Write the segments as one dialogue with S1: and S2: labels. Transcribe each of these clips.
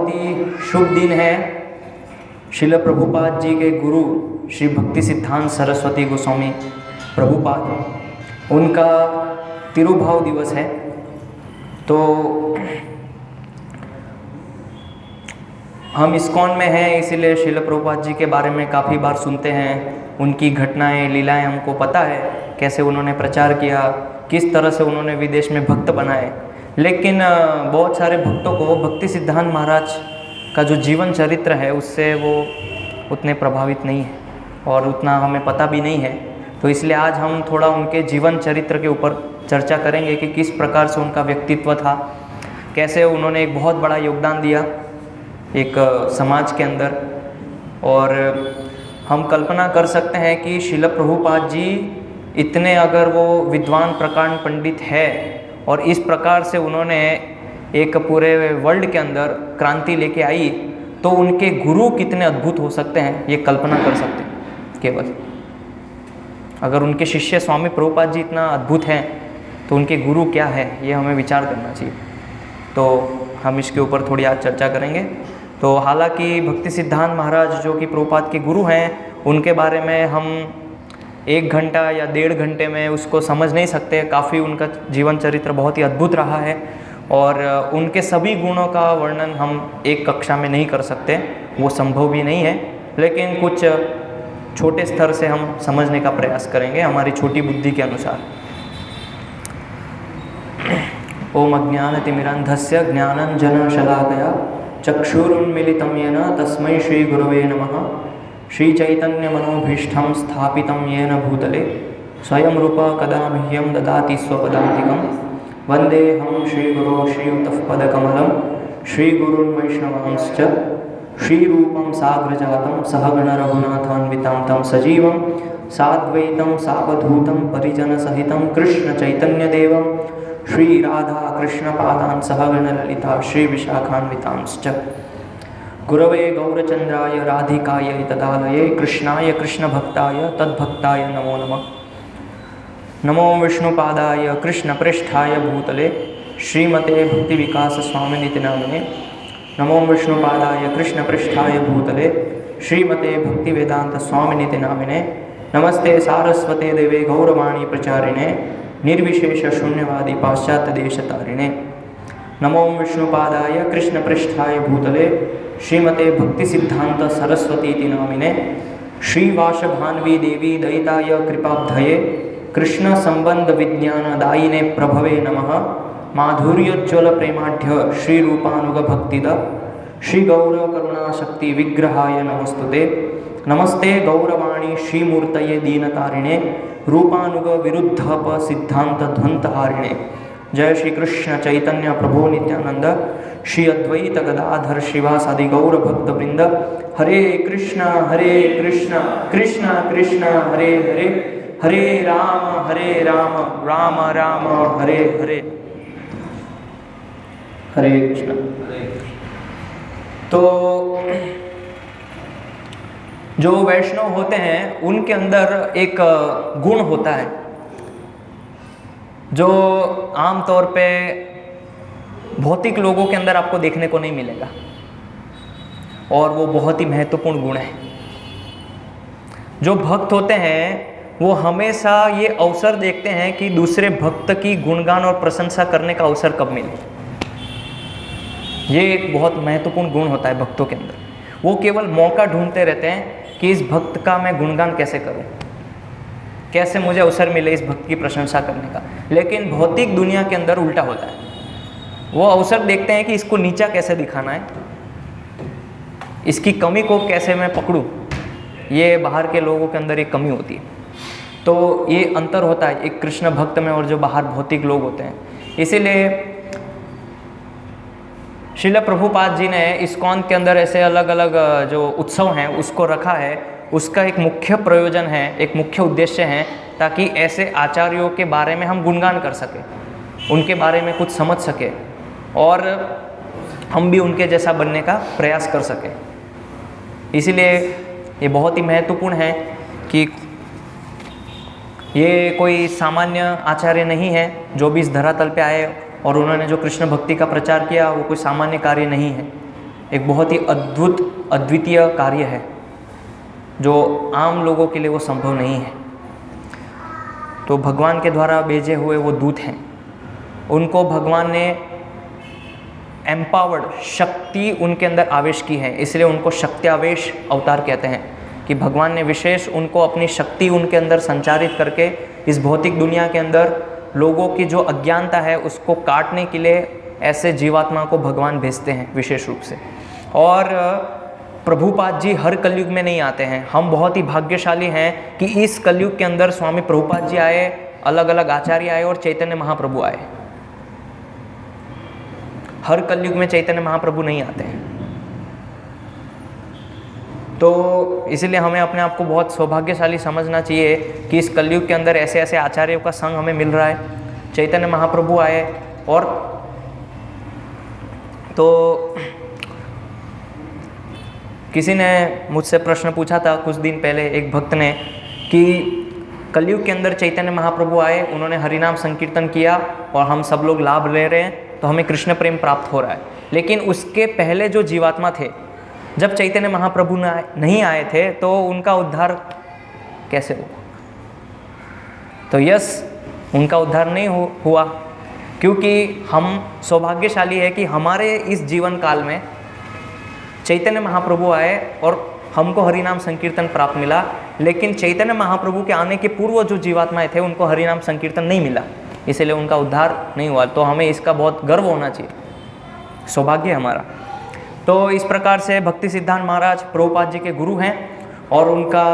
S1: बहुत ही शुभ दिन है। श्रील प्रभुपाद जी के गुरु श्री भक्ति सिद्धांत सरस्वती गोस्वामी प्रभुपाद, उनका तिरुभाव दिवस है। तो हम इस्कॉन में हैं, इसीलिए श्रील प्रभुपाद जी के बारे में काफ़ी बार सुनते हैं। उनकी घटनाएं, लीलाएं हमको पता है, कैसे उन्होंने प्रचार किया, किस तरह से उन्होंने विदेश में भक्त बनाए। लेकिन बहुत सारे भक्तों को भक्ति सिद्धांत महाराज का जो जीवन चरित्र है उससे वो उतने प्रभावित नहीं है और उतना हमें पता भी नहीं है। तो इसलिए आज हम थोड़ा उनके जीवन चरित्र के ऊपर चर्चा करेंगे कि किस प्रकार से उनका व्यक्तित्व था, कैसे उन्होंने एक बहुत बड़ा योगदान दिया एक समाज के अंदर। और हम कल्पना कर सकते हैं कि श्रील प्रभुपाद जी इतने, अगर वो विद्वान प्रकांड पंडित है और इस प्रकार से उन्होंने एक पूरे वर्ल्ड के अंदर क्रांति लेके आई, तो उनके गुरु कितने अद्भुत हो सकते हैं ये कल्पना कर सकते हैं। केवल अगर उनके शिष्य स्वामी प्रभुपाद जी इतना अद्भुत हैं तो उनके गुरु क्या है, ये हमें विचार करना चाहिए। तो हम इसके ऊपर थोड़ी आज चर्चा करेंगे। तो हालांकि भक्ति सिद्धांत महाराज जो कि प्रभुपाद के गुरु हैं, उनके बारे में हम 1 घंटा या 1.5 घंटे में उसको समझ नहीं सकते। काफ़ी उनका जीवन चरित्र बहुत ही अद्भुत रहा है और उनके सभी गुणों का वर्णन हम एक कक्षा में नहीं कर सकते, वो संभव भी नहीं है। लेकिन कुछ छोटे स्तर से हम समझने का प्रयास करेंगे हमारी छोटी बुद्धि के अनुसार। ओम अज्ञानतिमिरन्धस्य ज्ञानञ्जनशलाकया चक्षुरुन्मीलितं येन तस्मै श्रीगुरवे नमः। श्रीचैतन्यमनोभीष्टं स्थापितं येन भूतले स्वयं रूप कदा मह्यं ददाति स्वपदान्तिकं। वन्देऽहं श्रीगुरो श्रीयुतपदकमलं श्रीगुरुन् वैष्णवांश्च श्रीरूपं साग्रजातं सहगणरघुनाथान्वितां तं सजीवं साद्वैतं सावधूतं परिजनसहितं कृष्णचैतन्यदेवं श्रीराधाकृष्णपादान् सहगणललिता श्रीविशाखान्वितांश्च। गुरवे गौरचन्द्राय राधिकायै तदालये कृष्णाय कृष्णभक्ताय तद्भक्ताय नमो नमः। नमो विष्णुपादाय कृष्णप्रेष्ठाय भूतले श्रीमते भक्तिविकासस्वामिनिति नामिने। नमो विष्णुपादाय कृष्णप्रेष्ठाय भूतले श्रीमते भक्तिवेदान्तस्वामिनिति नामिने। नमस्ते सारस्वते देवे गौरवाणी प्रचारिणे निर्विशेष शून्यवादी पाश्चात्यदेशतारिणे। नमो विष्णुपादाय कृष्णप्रेष्ठाय भूतले श्रीमते भक्ति सिद्धांत सरस्वती नामिने। श्रीवाशभान्वी देवी दयिताय कृपाब्धये कृष्ण संबंध विज्ञान दायिने प्रभवे नमः। माधुर्योज्ज्वल प्रेमाढ्य श्रीरूपानुग भक्तिद श्री गौर करुणा शक्ति विग्रहाय नमस्तुते। नमस्ते गौरवाणी श्रीमूर्तये दीनतारिणे रूपानुग विरुद्धप सिद्धांत ध्वंतहारिणे। जय श्री कृष्ण चैतन्य प्रभु नित्यानंद श्री अद्वैत गदाधर श्रीवासादि गौर भक्त वृंद। हरे कृष्णा कृष्ण कृष्ण हरे हरे, हरे राम राम राम हरे हरे। हरे कृष्ण। तो जो वैष्णव होते हैं उनके अंदर एक गुण होता है जो आमतौर पे भौतिक लोगों के अंदर आपको देखने को नहीं मिलेगा, और वो बहुत ही महत्वपूर्ण गुण है। जो भक्त होते हैं वो हमेशा ये अवसर देखते हैं कि दूसरे भक्त की गुणगान और प्रशंसा करने का अवसर कब मिले। ये एक बहुत महत्वपूर्ण गुण होता है भक्तों के अंदर। वो केवल मौका ढूंढते रहते हैं कि इस भक्त का मैं गुणगान कैसे करूं, कैसे मुझे अवसर मिले इस भक्त की प्रशंसा करने का। लेकिन भौतिक दुनिया के अंदर उल्टा होता है, वो अवसर देखते हैं कि इसको नीचा कैसे दिखाना है, इसकी कमी को कैसे मैं पकड़ूं। ये बाहर के लोगों के अंदर एक कमी होती है। तो ये अंतर होता है एक कृष्ण भक्त में और जो बाहर भौतिक लोग होते हैं। इसीलिए श्रील प्रभुपाद जी ने इस्कॉन के अंदर ऐसे अलग अलग जो उत्सव हैं उसको रखा है। उसका एक मुख्य प्रयोजन है, एक मुख्य उद्देश्य है, ताकि ऐसे आचार्यों के बारे में हम गुणगान कर सकें, उनके बारे में कुछ समझ सकें और हम भी उनके जैसा बनने का प्रयास कर सकें। इसीलिए ये बहुत ही महत्वपूर्ण है कि ये कोई सामान्य आचार्य नहीं है जो भी इस धरातल पे आए और उन्होंने जो कृष्ण भक्ति का प्रचार किया वो कोई सामान्य कार्य नहीं है। एक बहुत ही अद्भुत अद्वितीय कार्य है जो आम लोगों के लिए वो संभव नहीं है। तो भगवान के द्वारा भेजे हुए वो दूत हैं, उनको भगवान ने एम्पावर्ड, शक्ति उनके अंदर आवेश की है, इसलिए उनको शक्ति आवेश अवतार कहते हैं कि भगवान ने विशेष उनको अपनी शक्ति उनके अंदर संचारित करके इस भौतिक दुनिया के अंदर लोगों की जो अज्ञानता है उसको काटने के लिए ऐसे जीवात्मा को भगवान भेजते हैं विशेष रूप से। और प्रभुपाद जी हर कलयुग में नहीं आते हैं। हम बहुत ही भाग्यशाली हैं कि इस कलयुग के अंदर स्वामी प्रभुपाद जी आए, अलग अलग आचार्य आए और चैतन्य महाप्रभु आए। हर कलयुग में चैतन्य महाप्रभु नहीं आते हैं। तो इसलिए हमें अपने आप को बहुत सौभाग्यशाली समझना चाहिए कि इस कलयुग के अंदर ऐसे ऐसे आचार्यों का संग हमें मिल रहा है। चैतन्य महाप्रभु आए और तो किसी ने मुझसे प्रश्न पूछा था कुछ दिन पहले, एक भक्त ने, कि कलयुग के अंदर चैतन्य महाप्रभु आए, उन्होंने हरिनाम संकीर्तन किया और हम सब लोग लाभ ले रहे हैं, तो हमें कृष्ण प्रेम प्राप्त हो रहा है। लेकिन उसके पहले जो जीवात्मा थे, जब चैतन्य महाप्रभु नहीं आए थे तो उनका उद्धार कैसे हुआ? तो यस, उनका उद्धार नहीं हुआ, क्योंकि हम सौभाग्यशाली है कि हमारे इस जीवन काल में चैतन्य महाप्रभु आए और हमको हरिनाम संकीर्तन प्राप्त मिला। लेकिन चैतन्य महाप्रभु के आने के पूर्व जो जीवात्माएं थे उनको हरिनाम संकीर्तन नहीं मिला, इसलिए उनका उद्धार नहीं हुआ। तो हमें इसका बहुत गर्व होना चाहिए, सौभाग्य हमारा। तो इस प्रकार से भक्ति सिद्धांत महाराज प्रभुपाद जी के गुरु हैं और उनका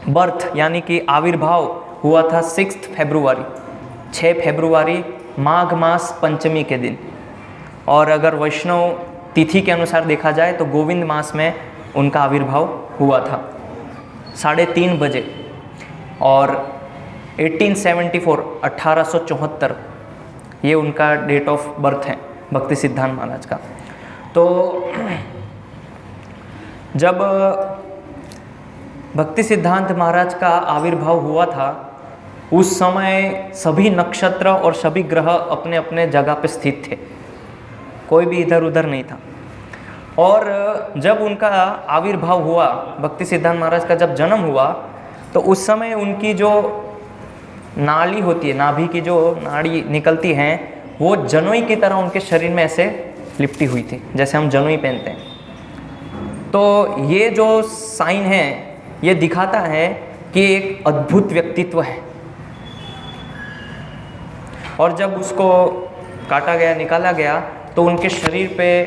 S1: बर्थ यानी कि आविर्भाव हुआ था 6 फरवरी माघ मास पंचमी के दिन। और अगर वैष्णव तिथि के अनुसार देखा जाए तो गोविंद मास में उनका आविर्भाव हुआ था 3:30 बजे। और 1874 ये उनका डेट ऑफ बर्थ है भक्ति सिद्धांत महाराज का। तो जब भक्ति सिद्धांत महाराज का आविर्भाव हुआ था उस समय सभी नक्षत्र और सभी ग्रह अपने अपने जगह पे स्थित थे, कोई भी इधर उधर नहीं था। और जब उनका आविर्भाव हुआ, भक्ति सिद्धांत महाराज का जब जन्म हुआ, तो उस समय उनकी जो नाड़ी होती है, नाभि की जो नाड़ी निकलती हैं, वो जनोई की तरह उनके शरीर में ऐसे लिपटी हुई थी, जैसे हम जनोई पहनते हैं। तो ये जो साइन है ये दिखाता है कि एक अद्भुत व्यक्तित्व है। और जब उसको काटा गया, निकाला गया, तो उनके शरीर पे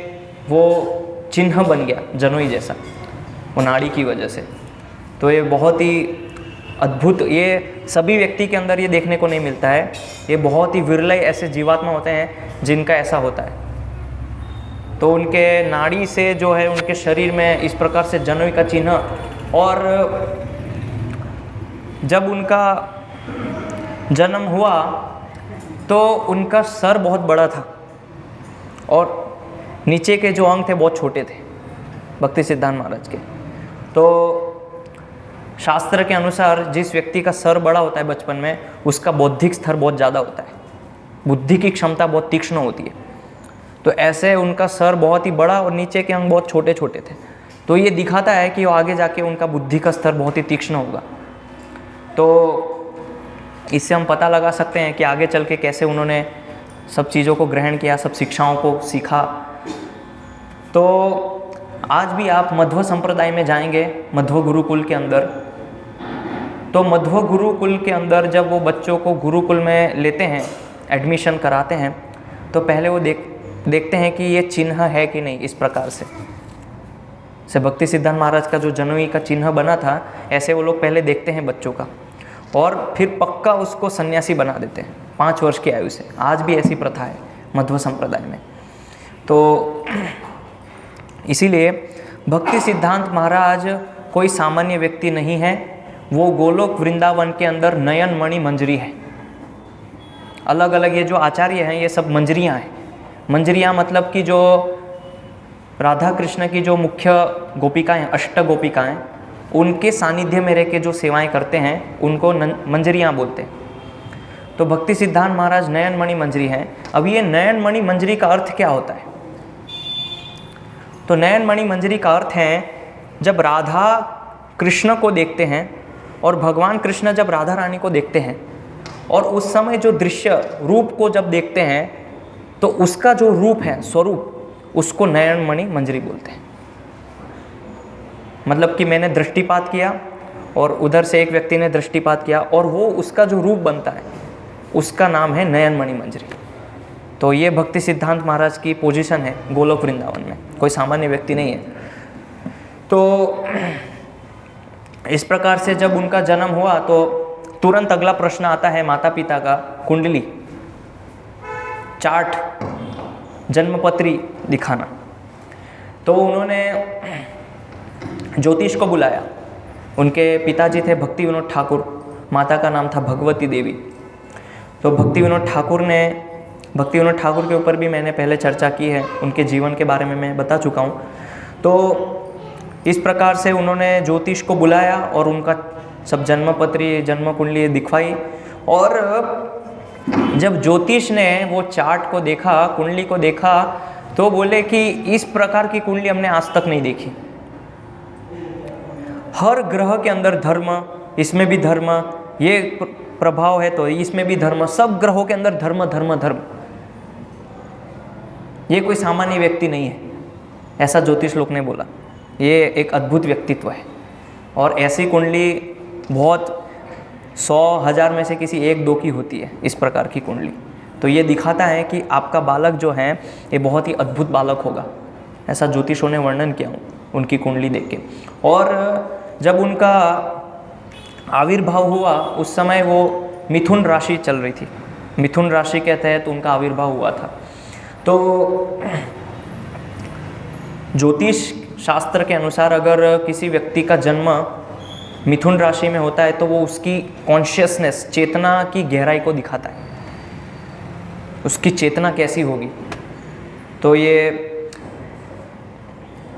S1: वो चिन्ह बन गया जनोई जैसा, वो नाड़ी की वजह से। तो ये बहुत ही अद्भुत, ये सभी व्यक्ति के अंदर ये देखने को नहीं मिलता है। ये बहुत ही विरल ऐसे जीवात्मा होते हैं जिनका ऐसा होता है। तो उनके नाड़ी से जो है उनके शरीर में इस प्रकार से जनोई का चिन्ह। और जब उनका जन्म हुआ तो उनका सर बहुत बड़ा था और नीचे के जो अंग थे बहुत छोटे थे भक्ति सिद्धांत महाराज के। तो शास्त्र के अनुसार जिस व्यक्ति का सर बड़ा होता है बचपन में, उसका बौद्धिक स्तर बहुत ज़्यादा होता है, बुद्धि की क्षमता बहुत तीक्ष्ण होती है। तो ऐसे उनका सर बहुत ही बड़ा और नीचे के अंग बहुत छोटे छोटे थे। तो ये दिखाता है कि वो आगे जाके उनका बुद्धि का स्तर बहुत ही तीक्ष्ण होगा। तो इससे हम पता लगा सकते हैं कि आगे चल के कैसे उन्होंने सब चीज़ों को ग्रहण किया, सब शिक्षाओं को सीखा। तो आज भी आप मध्व संप्रदाय में जाएंगे, मध्व गुरुकुल के अंदर, तो मध्व गुरुकुल के अंदर जब वो बच्चों को गुरुकुल में लेते हैं, एडमिशन कराते हैं, तो पहले वो देखते हैं कि ये चिन्ह है कि नहीं। इस प्रकार से भक्ति सिद्धांत महाराज का जो जनोई का चिन्ह बना था, ऐसे वो लोग पहले देखते हैं बच्चों का, और फिर पक्का उसको सन्यासी बना देते हैं 5 वर्ष की आयु से। आज भी ऐसी प्रथा है मध्व संप्रदाय में। तो इसीलिए भक्ति सिद्धांत महाराज कोई सामान्य व्यक्ति नहीं है, वो गोलोक वृंदावन के अंदर नयन मणि मंजरी है। अलग अलग ये जो आचार्य हैं ये सब मंजरियाँ हैं। मंजरियाँ मतलब कि जो राधा कृष्ण की जो मुख्य गोपिकाएँ, 8 गोपिकाएँ, उनके सानिध्य में रह के जो सेवाएं करते हैं उनको मंजरियाँ बोलते हैं। तो भक्ति सिद्धांत महाराज नयन मणि मंजरी हैं। अब ये नयन मणि मंजरी का अर्थ क्या होता है? तो नयन मणि मंजरी का अर्थ है जब राधा कृष्ण को देखते हैं और भगवान कृष्ण जब राधा रानी को देखते हैं और उस समय जो दृश्य रूप को जब देखते हैं तो उसका जो रूप है स्वरूप उसको नयन मणि मंजरी बोलते हैं। मतलब कि मैंने दृष्टिपात किया और उधर से एक व्यक्ति ने दृष्टिपात किया और वो उसका जो रूप बनता है उसका नाम है नयन मणि मंजरी। तो ये भक्ति सिद्धांत महाराज की पोजीशन है गोलोक वृंदावन में, कोई सामान्य व्यक्ति नहीं है। तो इस प्रकार से जब उनका जन्म हुआ तो तुरंत अगला प्रश्न आता है माता पिता का, कुंडली चार्ट जन्मपत्री दिखाना। तो उन्होंने ज्योतिष को बुलाया। उनके पिताजी थे भक्ति विनोद ठाकुर, माता का नाम था भगवती देवी। तो भक्ति विनोद ठाकुर के ऊपर भी मैंने पहले चर्चा की है, उनके जीवन के बारे में मैं बता चुका हूँ। तो इस प्रकार से उन्होंने ज्योतिष को बुलाया और उनका सब जन्मपत्री जन्म कुंडली दिखवाई। और जब ज्योतिष ने वो चार्ट को देखा, कुंडली को देखा, तो बोले कि इस प्रकार की कुंडली हमने आज तक नहीं देखी। हर ग्रह के अंदर धर्म, इसमें भी धर्म, ये प्रभाव है तो इसमें भी धर्म, सब ग्रहों के अंदर धर्म धर्म धर्म। ये कोई सामान्य व्यक्ति नहीं है, ऐसा ज्योतिष लोग ने बोला। ये एक अद्भुत व्यक्तित्व है और ऐसी कुंडली बहुत 100,000 में से किसी 1-2 की होती है, इस प्रकार की कुंडली। तो ये दिखाता है कि आपका बालक जो है ये बहुत ही अद्भुत बालक होगा, ऐसा ज्योतिषों ने वर्णन किया उनकी कुंडली देख के। और जब उनका आविर्भाव हुआ उस समय वो मिथुन राशि चल रही थी, मिथुन राशि के तहत उनका आविर्भाव हुआ था। तो ज्योतिष शास्त्र के अनुसार अगर किसी व्यक्ति का जन्म मिथुन राशि में होता है तो वो उसकी कॉन्शियसनेस, चेतना की गहराई को दिखाता है, उसकी चेतना कैसी होगी। तो ये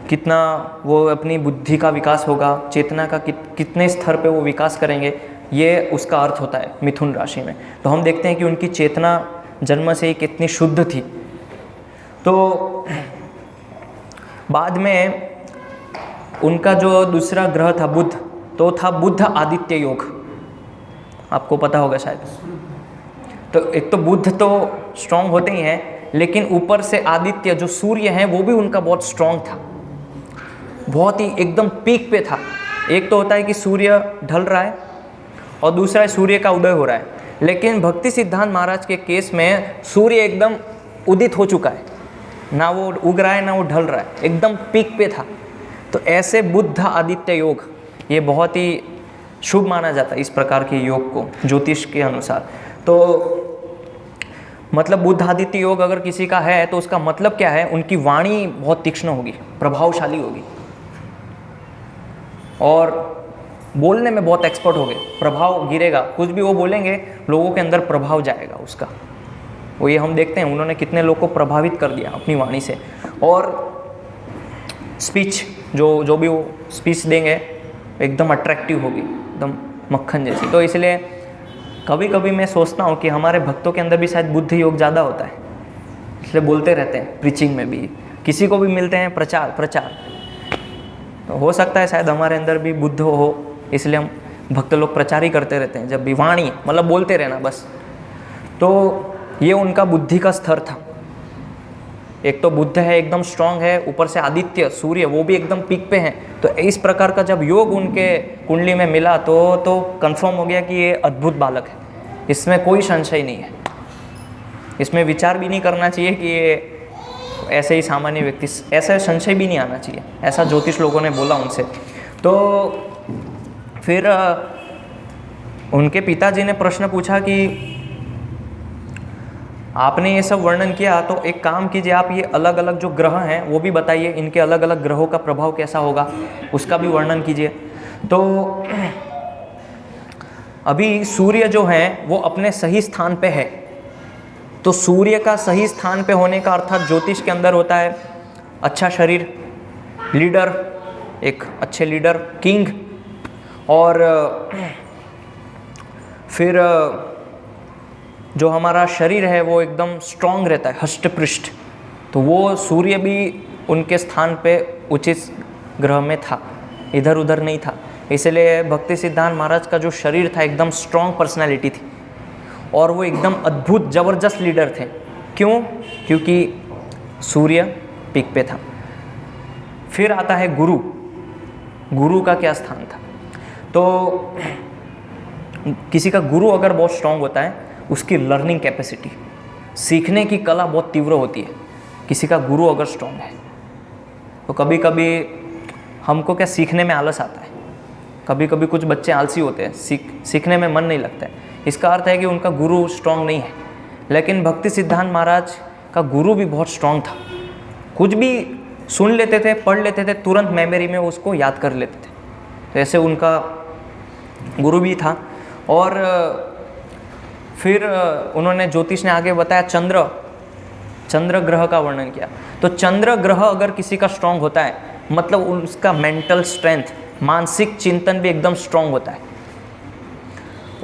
S1: कितना वो अपनी बुद्धि का विकास होगा, चेतना का कितने स्तर पे वो विकास करेंगे, ये उसका अर्थ होता है मिथुन राशि में। तो हम देखते हैं कि उनकी चेतना जन्म से ही कितनी शुद्ध थी। तो बाद में उनका जो दूसरा ग्रह था बुध, तो था बुध आदित्य योग, आपको पता होगा शायद। तो एक तो बुध तो स्ट्रांग होते ही हैं, लेकिन ऊपर से आदित्य जो सूर्य हैं वो भी उनका बहुत स्ट्रांग था, बहुत ही एकदम पीक पे था। एक तो होता है कि सूर्य ढल रहा है और दूसरा है सूर्य का उदय हो रहा है, लेकिन भक्ति सिद्धांत महाराज के केस में सूर्य एकदम उदित हो चुका है, ना वो उग रहा है ना वो ढल रहा है, एकदम पीक पे था। तो ऐसे बुध आदित्य योग ये बहुत ही शुभ माना जाता है, इस प्रकार के योग को ज्योतिष के अनुसार। तो मतलब बुध आदित्य योग अगर किसी का है तो उसका मतलब क्या है, उनकी वाणी बहुत तीक्ष्ण होगी, प्रभावशाली होगी और बोलने में बहुत एक्सपर्ट होंगे, प्रभाव गिरेगा, कुछ भी वो बोलेंगे लोगों के अंदर प्रभाव जाएगा उसका। वो ये हम देखते हैं उन्होंने कितने लोग को प्रभावित कर दिया अपनी वाणी से। और स्पीच जो भी वो स्पीच देंगे एकदम अट्रैक्टिव होगी, एकदम मक्खन जैसी। तो इसलिए कभी कभी मैं सोचता हूँ कि हमारे भक्तों के अंदर भी शायद बुद्ध योग ज़्यादा होता है, इसलिए बोलते रहते हैं, प्रीचिंग में भी किसी को भी मिलते हैं प्रचार। तो हो सकता है शायद हमारे अंदर भी बुद्ध हो, इसलिए हम भक्त लोग प्रचार ही करते रहते हैं, जब भी वाणी मतलब बोलते रहना बस। तो ये उनका बुद्धि का स्तर था। एक तो बुद्ध है एकदम स्ट्रांग है, ऊपर से आदित्य सूर्य वो भी एकदम पीक पे हैं। तो इस प्रकार का जब योग उनके कुंडली में मिला तो कंफर्म हो गया कि ये अद्भुत बालक है, इसमें कोई संशय नहीं है, इसमें विचार भी नहीं करना चाहिए कि ये ऐसे ही सामान्य व्यक्ति, ऐसा संशय भी नहीं आना चाहिए, ऐसा ज्योतिष लोगों ने बोला उनसे। तो फिर उनके पिताजी ने प्रश्न पूछा कि आपने ये सब वर्णन किया, तो एक काम कीजिए, आप ये अलग अलग जो ग्रह हैं वो भी बताइए, इनके अलग अलग ग्रहों का प्रभाव कैसा होगा उसका भी वर्णन कीजिए। तो अभी सूर्य जो है वो अपने सही स्थान पे है। तो सूर्य का सही स्थान पे होने का अर्थात ज्योतिष के अंदर होता है अच्छा शरीर, लीडर, एक अच्छे लीडर, किंग, और फिर जो हमारा शरीर है वो एकदम स्ट्रांग रहता है, हष्ट पृष्ठ। तो वो सूर्य भी उनके स्थान पे उचित ग्रह में था, इधर उधर नहीं था। इसलिए भक्ति सिद्धांत महाराज का जो शरीर था एकदम स्ट्रॉन्ग पर्सनैलिटी थी और वो एकदम अद्भुत ज़बरदस्त लीडर थे। क्यों? क्योंकि सूर्य पीक पे था। फिर आता है गुरु। गुरु का क्या स्थान था? तो किसी का गुरु अगर बहुत स्ट्रॉन्ग होता है, उसकी लर्निंग कैपेसिटी, सीखने की कला बहुत तीव्र होती है। किसी का गुरु अगर स्ट्रॉन्ग है तो कभी कभी हमको क्या सीखने में आलस आता है, कभी कभी कुछ बच्चे आलसी होते हैं, सीखने में मन नहीं लगता है। इसका अर्थ है कि उनका गुरु स्ट्रॉन्ग नहीं है। लेकिन भक्ति सिद्धांत महाराज का गुरु भी बहुत स्ट्रॉन्ग था। कुछ भी सुन लेते थे, पढ़ लेते थे, तुरंत मेमोरी में उसको याद कर लेते थे। तो ऐसे उनका गुरु भी था। और फिर उन्होंने ज्योतिष ने आगे बताया चंद्र ग्रह का वर्णन किया। तो चंद्र ग्रह अगर किसी का स्ट्रॉन्ग होता है, मतलब उसका मेंटल स्ट्रेंथ, मानसिक चिंतन भी एकदम स्ट्रॉन्ग होता है।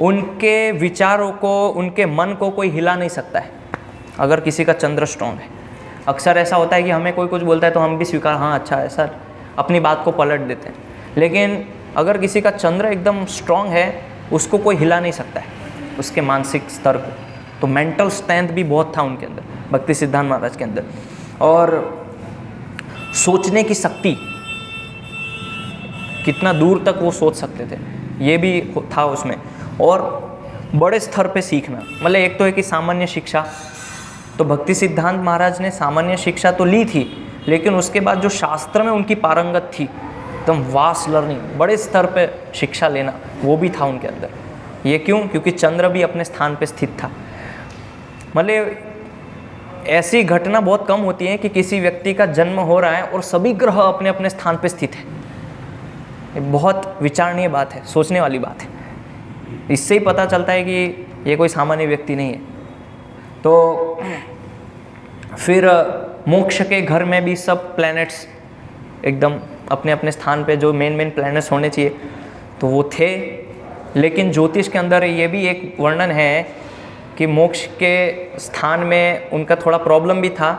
S1: उनके विचारों को, उनके मन को कोई हिला नहीं सकता है अगर किसी का चंद्र स्ट्रॉन्ग है। अक्सर ऐसा होता है कि हमें कोई कुछ बोलता है तो हम भी स्वीकार, हाँ अच्छा है सर, अपनी बात को पलट देते हैं। लेकिन अगर किसी का चंद्र एकदम स्ट्रॉन्ग है, उसको कोई हिला नहीं सकता है, उसके मानसिक स्तर को। तो मेंटल स्ट्रेंथ भी बहुत था उनके अंदर, भक्ति सिद्धांत महाराज के अंदर। और सोचने की शक्ति, कितना दूर तक वो सोच सकते थे, ये भी था उसमें। और बड़े स्तर पे सीखना, मतलब एक तो है कि सामान्य शिक्षा, तो भक्ति सिद्धांत महाराज ने सामान्य शिक्षा तो ली थी, लेकिन उसके बाद जो शास्त्र में उनकी पारंगत थी, एकदम वास्ट लर्निंग, बड़े स्तर पे शिक्षा लेना, वो भी था उनके अंदर। ये क्यों? क्योंकि चंद्र भी अपने स्थान पे स्थित था। मतलब ऐसी घटना बहुत कम होती है कि किसी व्यक्ति का जन्म हो रहा है और सभी ग्रह अपने अपने स्थान पे स्थित है। ये बहुत विचारणीय बात है, सोचने वाली बात है। इससे ही पता चलता है कि ये कोई सामान्य व्यक्ति नहीं है। तो फिर मोक्ष के घर में भी सब प्लैनेट्स एकदम अपने अपने स्थान पे, जो मेन प्लैनेट्स होने चाहिए तो वो थे। लेकिन ज्योतिष के अंदर ये भी एक वर्णन है कि मोक्ष के स्थान में उनका थोड़ा प्रॉब्लम भी था,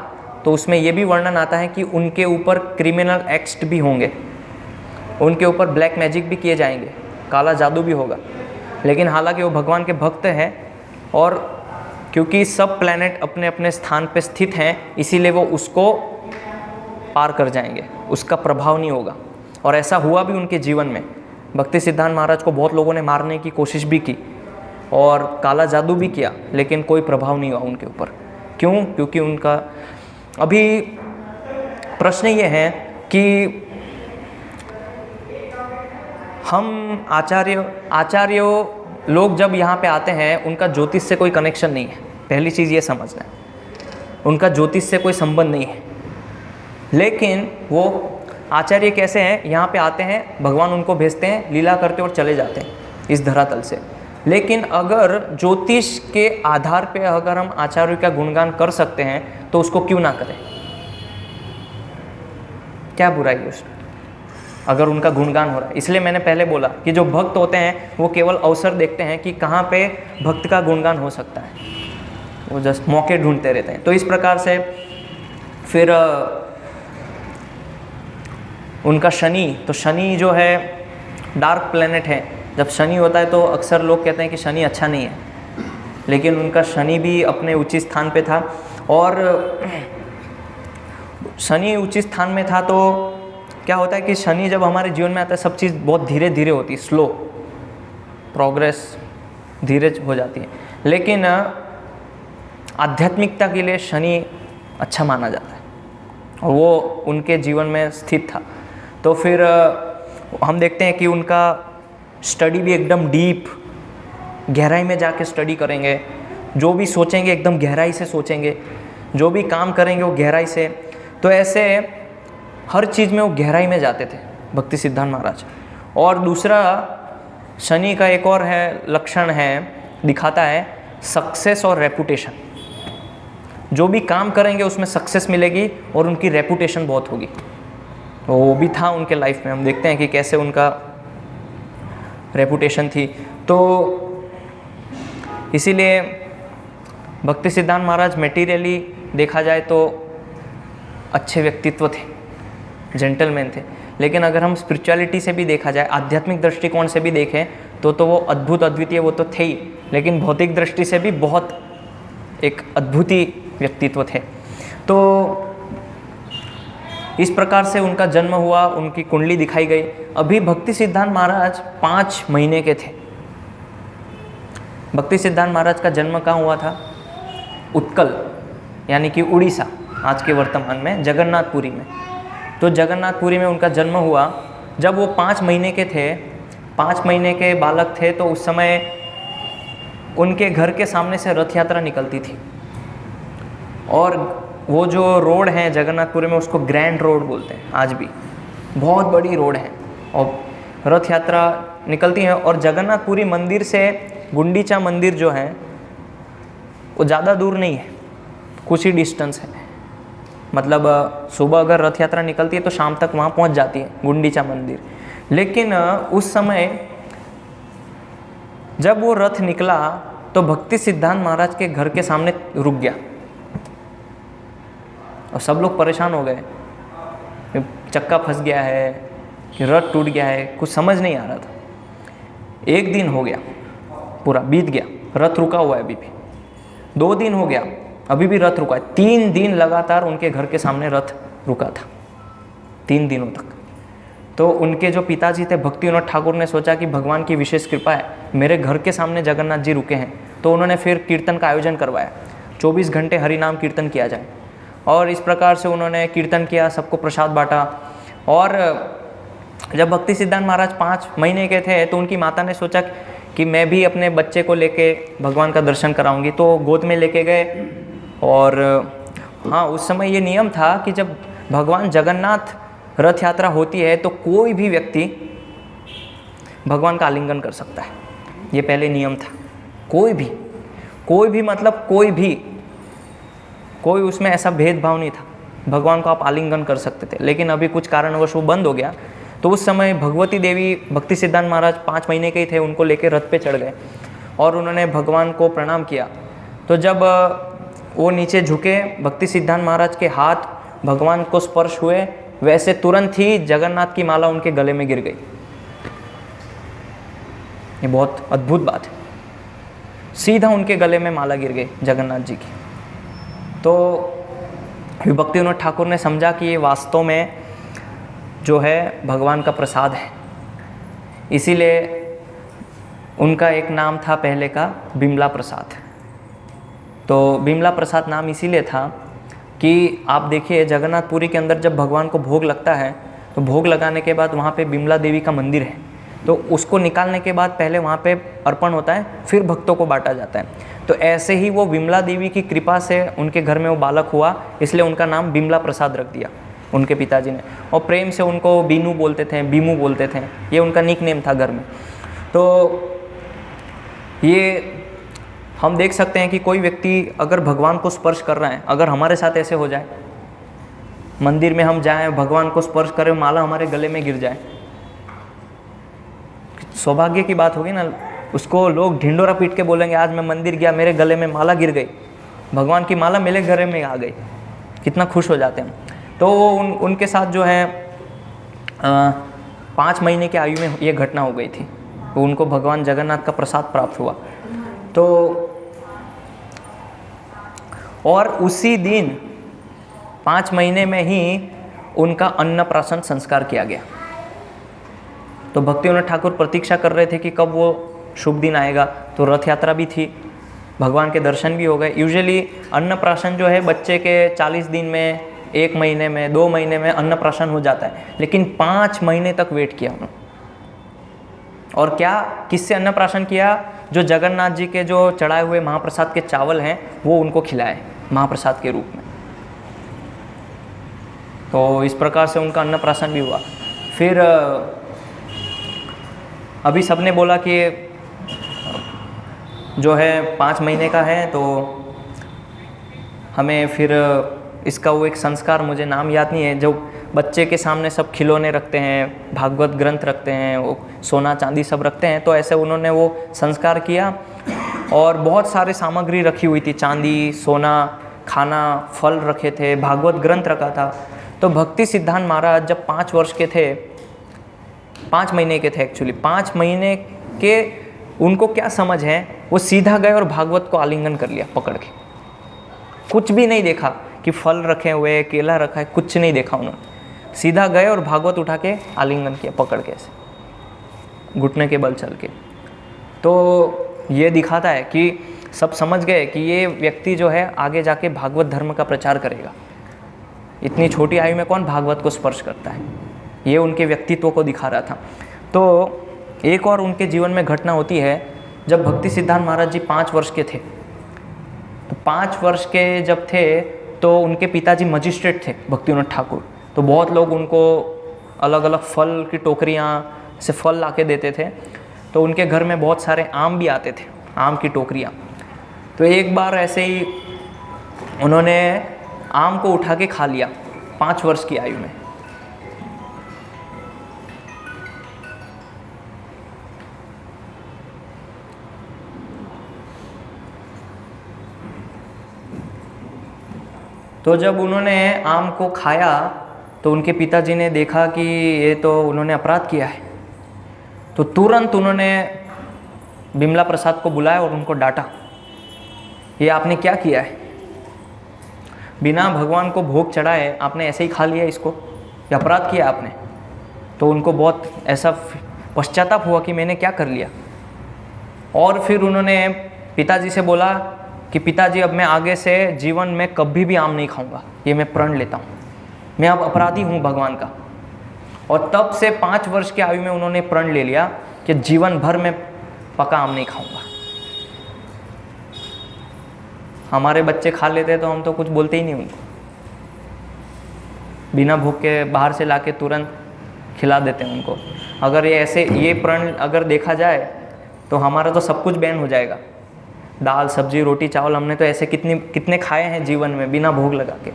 S1: तो उसमें ये भी वर्णन आता है कि उनके ऊपर क्रिमिनल एक्ट भी होंगे, उनके ऊपर ब्लैक मैजिक भी किए जाएंगे, काला जादू भी होगा। लेकिन हालांकि वो भगवान के भक्त हैं और क्योंकि सब प्लैनेट अपने अपने स्थान पे स्थित हैं, इसीलिए वो उसको पार कर जाएंगे, उसका प्रभाव नहीं होगा। और ऐसा हुआ भी उनके जीवन में। भक्ति सिद्धांत महाराज को बहुत लोगों ने मारने की कोशिश भी की और काला जादू भी किया, लेकिन कोई प्रभाव नहीं हुआ उनके ऊपर। क्यों? क्योंकि उनका अभी प्रश्न ये है कि हम आचार्यों लोग जब यहाँ पे आते हैं, उनका ज्योतिष से कोई कनेक्शन नहीं है। पहली चीज़ ये समझना है, उनका ज्योतिष से कोई संबंध नहीं है। लेकिन वो आचार्य कैसे हैं? यहाँ पे आते हैं, भगवान उनको भेजते हैं, लीला करते और चले जाते हैं इस धरातल से। लेकिन अगर ज्योतिष के आधार पे अगर हम आचार्य का गुणगान कर सकते हैं तो उसको क्यों ना करें? क्या बुराई है उसमें अगर उनका गुणगान हो रहा है? इसलिए मैंने पहले बोला कि जो भक्त होते हैं वो केवल अवसर देखते हैं कि कहाँ पे भक्त का गुणगान हो सकता है, वो जस्ट मौके ढूंढते रहते हैं। तो इस प्रकार से फिर उनका शनि, तो शनि जो है डार्क प्लेनेट है। जब शनि होता है तो अक्सर लोग कहते हैं कि शनि अच्छा नहीं है, लेकिन उनका शनि भी अपने उचित स्थान पे था। और शनि उचित स्थान में था तो क्या होता है कि शनि जब हमारे जीवन में आता है, सब चीज़ बहुत धीरे धीरे होती है, स्लो प्रोग्रेस, धीरे हो जाती है। लेकिन आध्यात्मिकता के लिए शनि अच्छा माना जाता है और वो उनके जीवन में स्थित था। तो फिर हम देखते हैं कि उनका स्टडी भी एकदम डीप, गहराई में जाके स्टडी करेंगे, जो भी सोचेंगे एकदम गहराई से सोचेंगे, जो भी काम करेंगे वो गहराई से। तो ऐसे हर चीज़ में वो गहराई में जाते थे भक्ति सिद्धांत महाराज। और दूसरा शनि का एक और है लक्षण है, दिखाता है सक्सेस और रेपुटेशन। जो भी काम करेंगे उसमें सक्सेस मिलेगी और उनकी रेपुटेशन बहुत होगी। तो वो भी था उनके लाइफ में। हम देखते हैं कि कैसे उनका रेपुटेशन थी। तो इसीलिए भक्ति सिद्धांत महाराज मटेरियली देखा जाए तो अच्छे व्यक्तित्व थे, जेंटलमैन थे। लेकिन अगर हम स्पिरिचुअलिटी से भी देखा जाए, आध्यात्मिक दृष्टिकोण से भी देखें तो वो अद्भुत अद्वितीय वो तो थे ही, लेकिन भौतिक दृष्टि से भी बहुत एक अद्भुत ही व्यक्तित्व थे। तो इस प्रकार से उनका जन्म हुआ, उनकी कुंडली दिखाई गई। अभी भक्ति सिद्धांत महाराज 5 महीने के थे। भक्ति सिद्धांत महाराज का जन्म कहाँ हुआ था? उत्कल यानी कि उड़ीसा, आज के वर्तमान में जगन्नाथपुरी में। तो जगन्नाथपुरी में उनका जन्म हुआ। जब वो 5 महीने के थे, 5 महीने के बालक थे, तो उस समय उनके घर के सामने से रथ यात्रा निकलती थी। और वो जो रोड है जगन्नाथपुरी में, उसको ग्रैंड रोड बोलते हैं आज भी, बहुत बड़ी रोड है। और रथ यात्रा निकलती है। और जगन्नाथपुरी मंदिर से गुंडीचा मंदिर जो है वो ज़्यादा दूर नहीं है, कुछ ही डिस्टेंस है। मतलब सुबह अगर रथ यात्रा निकलती है तो शाम तक वहाँ पहुँच जाती है गुंडीचा मंदिर। लेकिन उस समय जब वो रथ निकला तो भक्ति सिद्धांत महाराज के घर के सामने रुक गया और सब लोग परेशान हो गए, चक्का फंस गया है कि रथ टूट गया है, कुछ समझ नहीं आ रहा था। 1 दिन हो गया, पूरा बीत गया, रथ रुका हुआ है अभी भी। 2 दिन हो गया, अभी भी रथ रुका है। 3 दिन लगातार उनके घर के सामने रथ रुका था, 3 दिनों तक। तो उनके जो पिताजी थे भक्ति विनोद ठाकुर ने सोचा कि भगवान की विशेष कृपा है, मेरे घर के सामने जगन्नाथ जी रुके हैं। तो उन्होंने फिर कीर्तन का आयोजन करवाया, 24 घंटे हरि नाम कीर्तन किया जाए। और इस प्रकार से उन्होंने कीर्तन किया, सबको प्रसाद बांटा। और जब भक्ति सिद्धांत महाराज 5 महीने के थे तो उनकी माता ने सोचा कि मैं भी अपने बच्चे को लेके भगवान का दर्शन कराऊंगी, तो गोद में लेके गए। और हाँ, उस समय ये नियम था कि जब भगवान जगन्नाथ रथ यात्रा होती है तो कोई भी व्यक्ति भगवान का आलिंगन कर सकता है। ये पहले नियम था। कोई भी मतलब कोई उसमें ऐसा भेदभाव नहीं था, भगवान को आप आलिंगन कर सकते थे। लेकिन अभी कुछ कारणवश वो बंद हो गया। तो उस समय भगवती देवी भक्ति सिद्धांत महाराज 5 महीने के ही थे, उनको लेकर रथ पे चढ़ गए और उन्होंने भगवान को प्रणाम किया। तो जब वो नीचे झुके, भक्ति सिद्धांत महाराज के हाथ भगवान को स्पर्श हुए, वैसे तुरंत ही जगन्नाथ की माला उनके गले में गिर गई। ये बहुत अद्भुत बात है, सीधा उनके गले में माला गिर गई जगन्नाथ जी की। तो भक्ति विनोद ठाकुर ने समझा कि ये वास्तव में जो है भगवान का प्रसाद है। इसीलिए उनका एक नाम था पहले का बिमला प्रसाद। तो बिमला प्रसाद नाम इसीलिए था कि आप देखिए जगन्नाथपुरी के अंदर जब भगवान को भोग लगता है तो भोग लगाने के बाद वहाँ पे बिमला देवी का मंदिर है। तो उसको निकालने के बाद पहले वहाँ पे अर्पण होता है, फिर भक्तों को बांटा जाता है। तो ऐसे ही वो बिमला देवी की कृपा से उनके घर में वो बालक हुआ, इसलिए उनका नाम बिमला प्रसाद रख दिया उनके पिताजी ने। और प्रेम से उनको बीनू बोलते थे, बीमू बोलते थे, ये उनका निक नेम था घर में। तो ये हम देख सकते हैं कि कोई व्यक्ति अगर भगवान को स्पर्श कर रहा है, अगर हमारे साथ ऐसे हो जाए, मंदिर में हम जाएं, भगवान को स्पर्श करें, माला हमारे गले में गिर जाए, सौभाग्य की बात होगी ना। उसको लोग ढिंडोरा पीट के बोलेंगे आज मैं मंदिर गया, मेरे गले में माला गिर गई, भगवान की माला मेरे गले में आ गई, कितना खुश हो जाते हैं। तो वो उनके साथ जो है 5 महीने की आयु में ये घटना हो गई थी। तो उनको भगवान जगन्नाथ का प्रसाद प्राप्त हुआ। तो और उसी दिन 5 महीने में ही उनका अन्नप्राशन संस्कार किया गया। तो भक्ति विनोद ठाकुर प्रतीक्षा कर रहे थे कि कब वो शुभ दिन आएगा। तो रथ यात्रा भी थी, भगवान के दर्शन भी हो गए। यूजुअली अन्नप्राशन जो है बच्चे के 40 दिन में, 1 महीने में, 2 महीने में अन्नप्राशन हो जाता है, लेकिन 5 महीने तक वेट किया उन्होंने। और क्या, किससे अन्नप्राशन किया? जो जगन्नाथ जी के जो चढ़ाए हुए महाप्रसाद के चावल हैं वो उनको खिलाए महाप्रसाद के रूप में। तो इस प्रकार से उनका अन्नप्राशन भी हुआ। फिर अभी सबने बोला कि जो है 5 महीने का है, तो हमें फिर इसका वो एक संस्कार, मुझे नाम याद नहीं है, जो बच्चे के सामने सब खिलौने रखते हैं, भागवत ग्रंथ रखते हैं, वो सोना चांदी सब रखते हैं। तो ऐसे उन्होंने वो संस्कार किया और बहुत सारे सामग्री रखी हुई थी, चांदी, सोना, खाना, फल रखे थे, भागवत ग्रंथ रखा था। तो भक्ति सिद्धांत महाराज जब 5 वर्ष के थे, 5 महीने के थे एक्चुअली, 5 महीने के उनको क्या समझ है, वो सीधा गए और भागवत को आलिंगन कर लिया पकड़ के। कुछ भी नहीं देखा कि फल रखे हुए, केला रखा है, कुछ नहीं देखा उन्होंने। सीधा गए और भागवत उठा के आलिंगन किया पकड़ के, ऐसे घुटने के बल चल के। तो ये दिखाता है कि सब समझ गए कि ये व्यक्ति जो है आगे जाके भागवत धर्म का प्रचार करेगा। इतनी छोटी आयु में कौन भागवत को स्पर्श करता है, ये उनके व्यक्तित्व को दिखा रहा था। तो एक और उनके जीवन में घटना होती है, जब भक्ति सिद्धांत महाराज जी 5 वर्ष के थे। तो 5 वर्ष के जब थे तो उनके पिताजी मजिस्ट्रेट थे, भक्तिविनोद ठाकुर। तो बहुत लोग उनको अलग अलग फल की टोकरियाँ से फल ला के देते थे। तो उनके घर में बहुत सारे आम भी आते थे, आम की टोकरियाँ। तो एक बार ऐसे ही उन्होंने आम को उठा के खा लिया 5 वर्ष की आयु में। तो जब उन्होंने आम को खाया तो उनके पिताजी ने देखा कि ये तो उन्होंने अपराध किया है। तो तुरंत उन्होंने बिमला प्रसाद को बुलाया और उनको डांटा, ये आपने क्या किया है, बिना भगवान को भोग चढ़ाए आपने ऐसे ही खा लिया इसको, ये अपराध किया आपने। तो उनको बहुत ऐसा पश्चाताप हुआ कि मैंने क्या कर लिया। और फिर उन्होंने पिताजी से बोला कि पिताजी अब मैं आगे से जीवन में कभी भी आम नहीं खाऊंगा, ये मैं प्रण लेता हूँ, मैं अब अपराधी हूँ भगवान का। और तब से 5 वर्ष की आयु में उन्होंने प्रण ले लिया कि जीवन भर में पका आम नहीं खाऊंगा। हमारे बच्चे खा लेते तो हम तो कुछ बोलते ही नहीं उनको, बिना भूख के बाहर से लाके तुरंत खिला देते हैं उनको। अगर ये ऐसे ये प्रण अगर देखा जाए तो हमारा तो सब कुछ बैन हो जाएगा। दाल सब्जी रोटी चावल हमने तो ऐसे कितने खाए हैं जीवन में बिना भोग लगा के।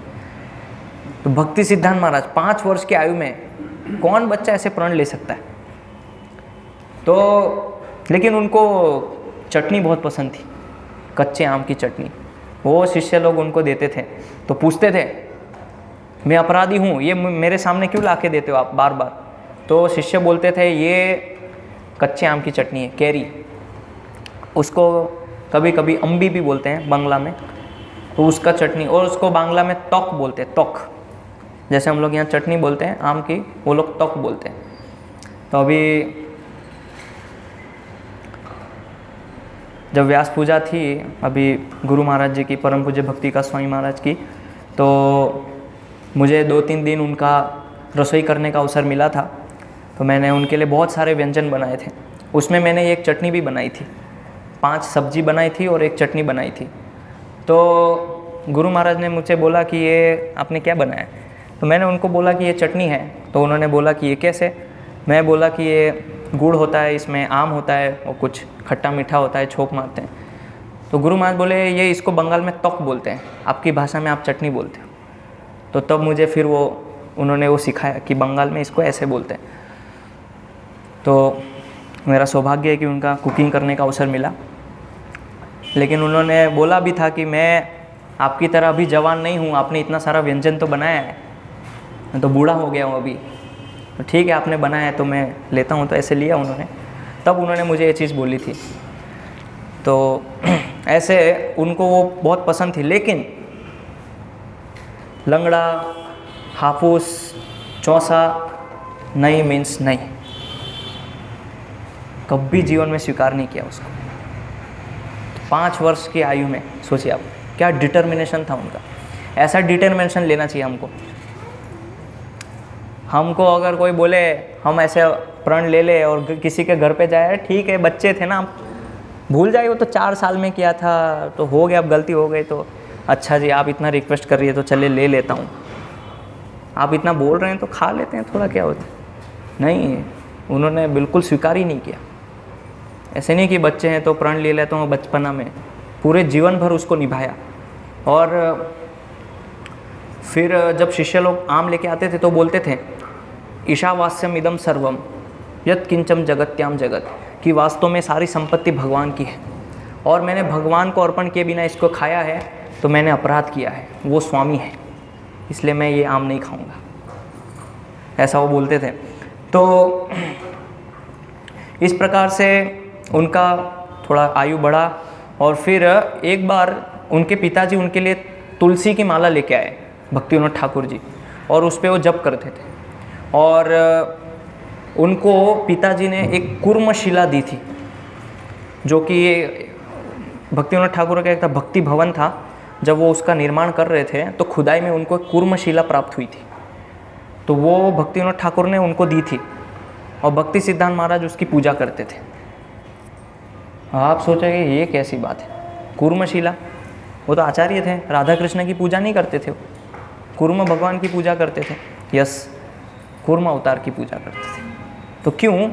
S1: तो भक्ति सिद्धांत महाराज 5 वर्ष की आयु में कौन बच्चा ऐसे प्रण ले सकता है। तो लेकिन उनको चटनी बहुत पसंद थी, कच्चे आम की चटनी। वो शिष्य लोग उनको देते थे तो पूछते थे मैं अपराधी हूँ, ये मेरे सामने क्यों ला के देते हो आप बार बार। तो शिष्य बोलते थे ये कच्चे आम की चटनी है, कैरी। उसको कभी कभी अम्बी भी बोलते हैं बांग्ला में, तो उसका चटनी। और उसको बांग्ला में तोक बोलते हैं, तोक। जैसे हम लोग यहाँ चटनी बोलते हैं आम की, वो लोग तोक बोलते हैं। तो अभी जब व्यास पूजा थी अभी गुरु महाराज जी की, परम पूज्य भक्ति का स्वामी महाराज की, तो मुझे 2-3 दिन उनका रसोई करने का अवसर मिला था। तो मैंने उनके लिए बहुत सारे व्यंजन बनाए थे। उसमें मैंने एक चटनी भी बनाई थी, 5 सब्जी बनाई थी और एक चटनी बनाई थी। तो गुरु महाराज ने मुझसे बोला कि ये आपने क्या बनाया। तो मैंने उनको बोला कि ये चटनी है। तो उन्होंने बोला कि ये कैसे। मैं बोला कि ये गुड़ होता है, इसमें आम होता है और कुछ खट्टा मीठा होता है, छोंक मारते हैं। तो गुरु महाराज बोले ये इसको बंगाल में तोक बोलते हैं, आपकी भाषा में आप चटनी बोलते हो। तो तब मुझे फिर उन्होंने वो सिखाया कि बंगाल में इसको ऐसे बोलते हैं। तो मेरा सौभाग्य है कि उनका कुकिंग करने का अवसर मिला। लेकिन उन्होंने बोला भी था कि मैं आपकी तरह अभी जवान नहीं हूँ, आपने इतना सारा व्यंजन तो बनाया है, मैं तो बूढ़ा हो गया हूँ अभी। तो ठीक है आपने बनाया है तो मैं लेता हूँ। तो ऐसे लिया उन्होंने, तब उन्होंने मुझे ये चीज़ बोली थी। तो ऐसे उनको वो बहुत पसंद थी। लेकिन लंगड़ा, हाफूस, चौसा नहीं मीन्स नहीं, कभी जीवन में स्वीकार नहीं किया उसको। 5 वर्ष की आयु में सोचिए आप, क्या डिटर्मिनेशन था उनका। ऐसा डिटर्मिनेशन लेना चाहिए हमको अगर कोई बोले हम ऐसे प्रण ले ले और किसी के घर पे जाए, ठीक है बच्चे थे ना, आप भूल जाइए, वो तो 4 साल में किया था तो हो गया, अब गलती हो गई तो अच्छा जी आप इतना रिक्वेस्ट कर रही है तो चले ले लेता हूँ, आप इतना बोल रहे हैं तो खा लेते हैं थोड़ा, क्या होता है। नहीं, उन्होंने बिल्कुल स्वीकार ही नहीं किया। ऐसे नहीं कि बच्चे हैं तो प्रण ले लेता हूँ, बचपना में पूरे जीवन भर उसको निभाया। और फिर जब शिष्य लोग आम लेके आते थे तो बोलते थे ईशावास्यम इदम सर्वम यत् किंचम जगत्याम जगत, कि वास्तव में सारी संपत्ति भगवान की है और मैंने भगवान को अर्पण किए बिना इसको खाया है तो मैंने अपराध किया है, वो स्वामी है, इसलिए मैं ये आम नहीं खाऊंगा, ऐसा वो बोलते थे। तो इस प्रकार से उनका थोड़ा आयु बढ़ा और फिर एक बार उनके पिताजी उनके लिए तुलसी की माला लेके आए, भक्ति विनोद ठाकुर जी, और उस पर वो जप करते थे। और उनको पिताजी ने एक कूर्मशिला दी थी, जो कि भक्ति विनोद ठाकुर का एक भक्ति भवन था। जब वो उसका निर्माण कर रहे थे तो खुदाई में उनको एक कूर्मशिला प्राप्त हुई थी, तो वो भक्ति विनोद ठाकुर ने उनको दी थी और भक्ति सिद्धांत महाराज उसकी पूजा करते थे। आप सोचेंगे ये कैसी बात है, कूर्मशिला, वो तो आचार्य थे, राधा कृष्ण की पूजा नहीं करते थे, वो कूर्म भगवान की पूजा करते थे, यस, कूर्म अवतार की पूजा करते थे। तो क्यों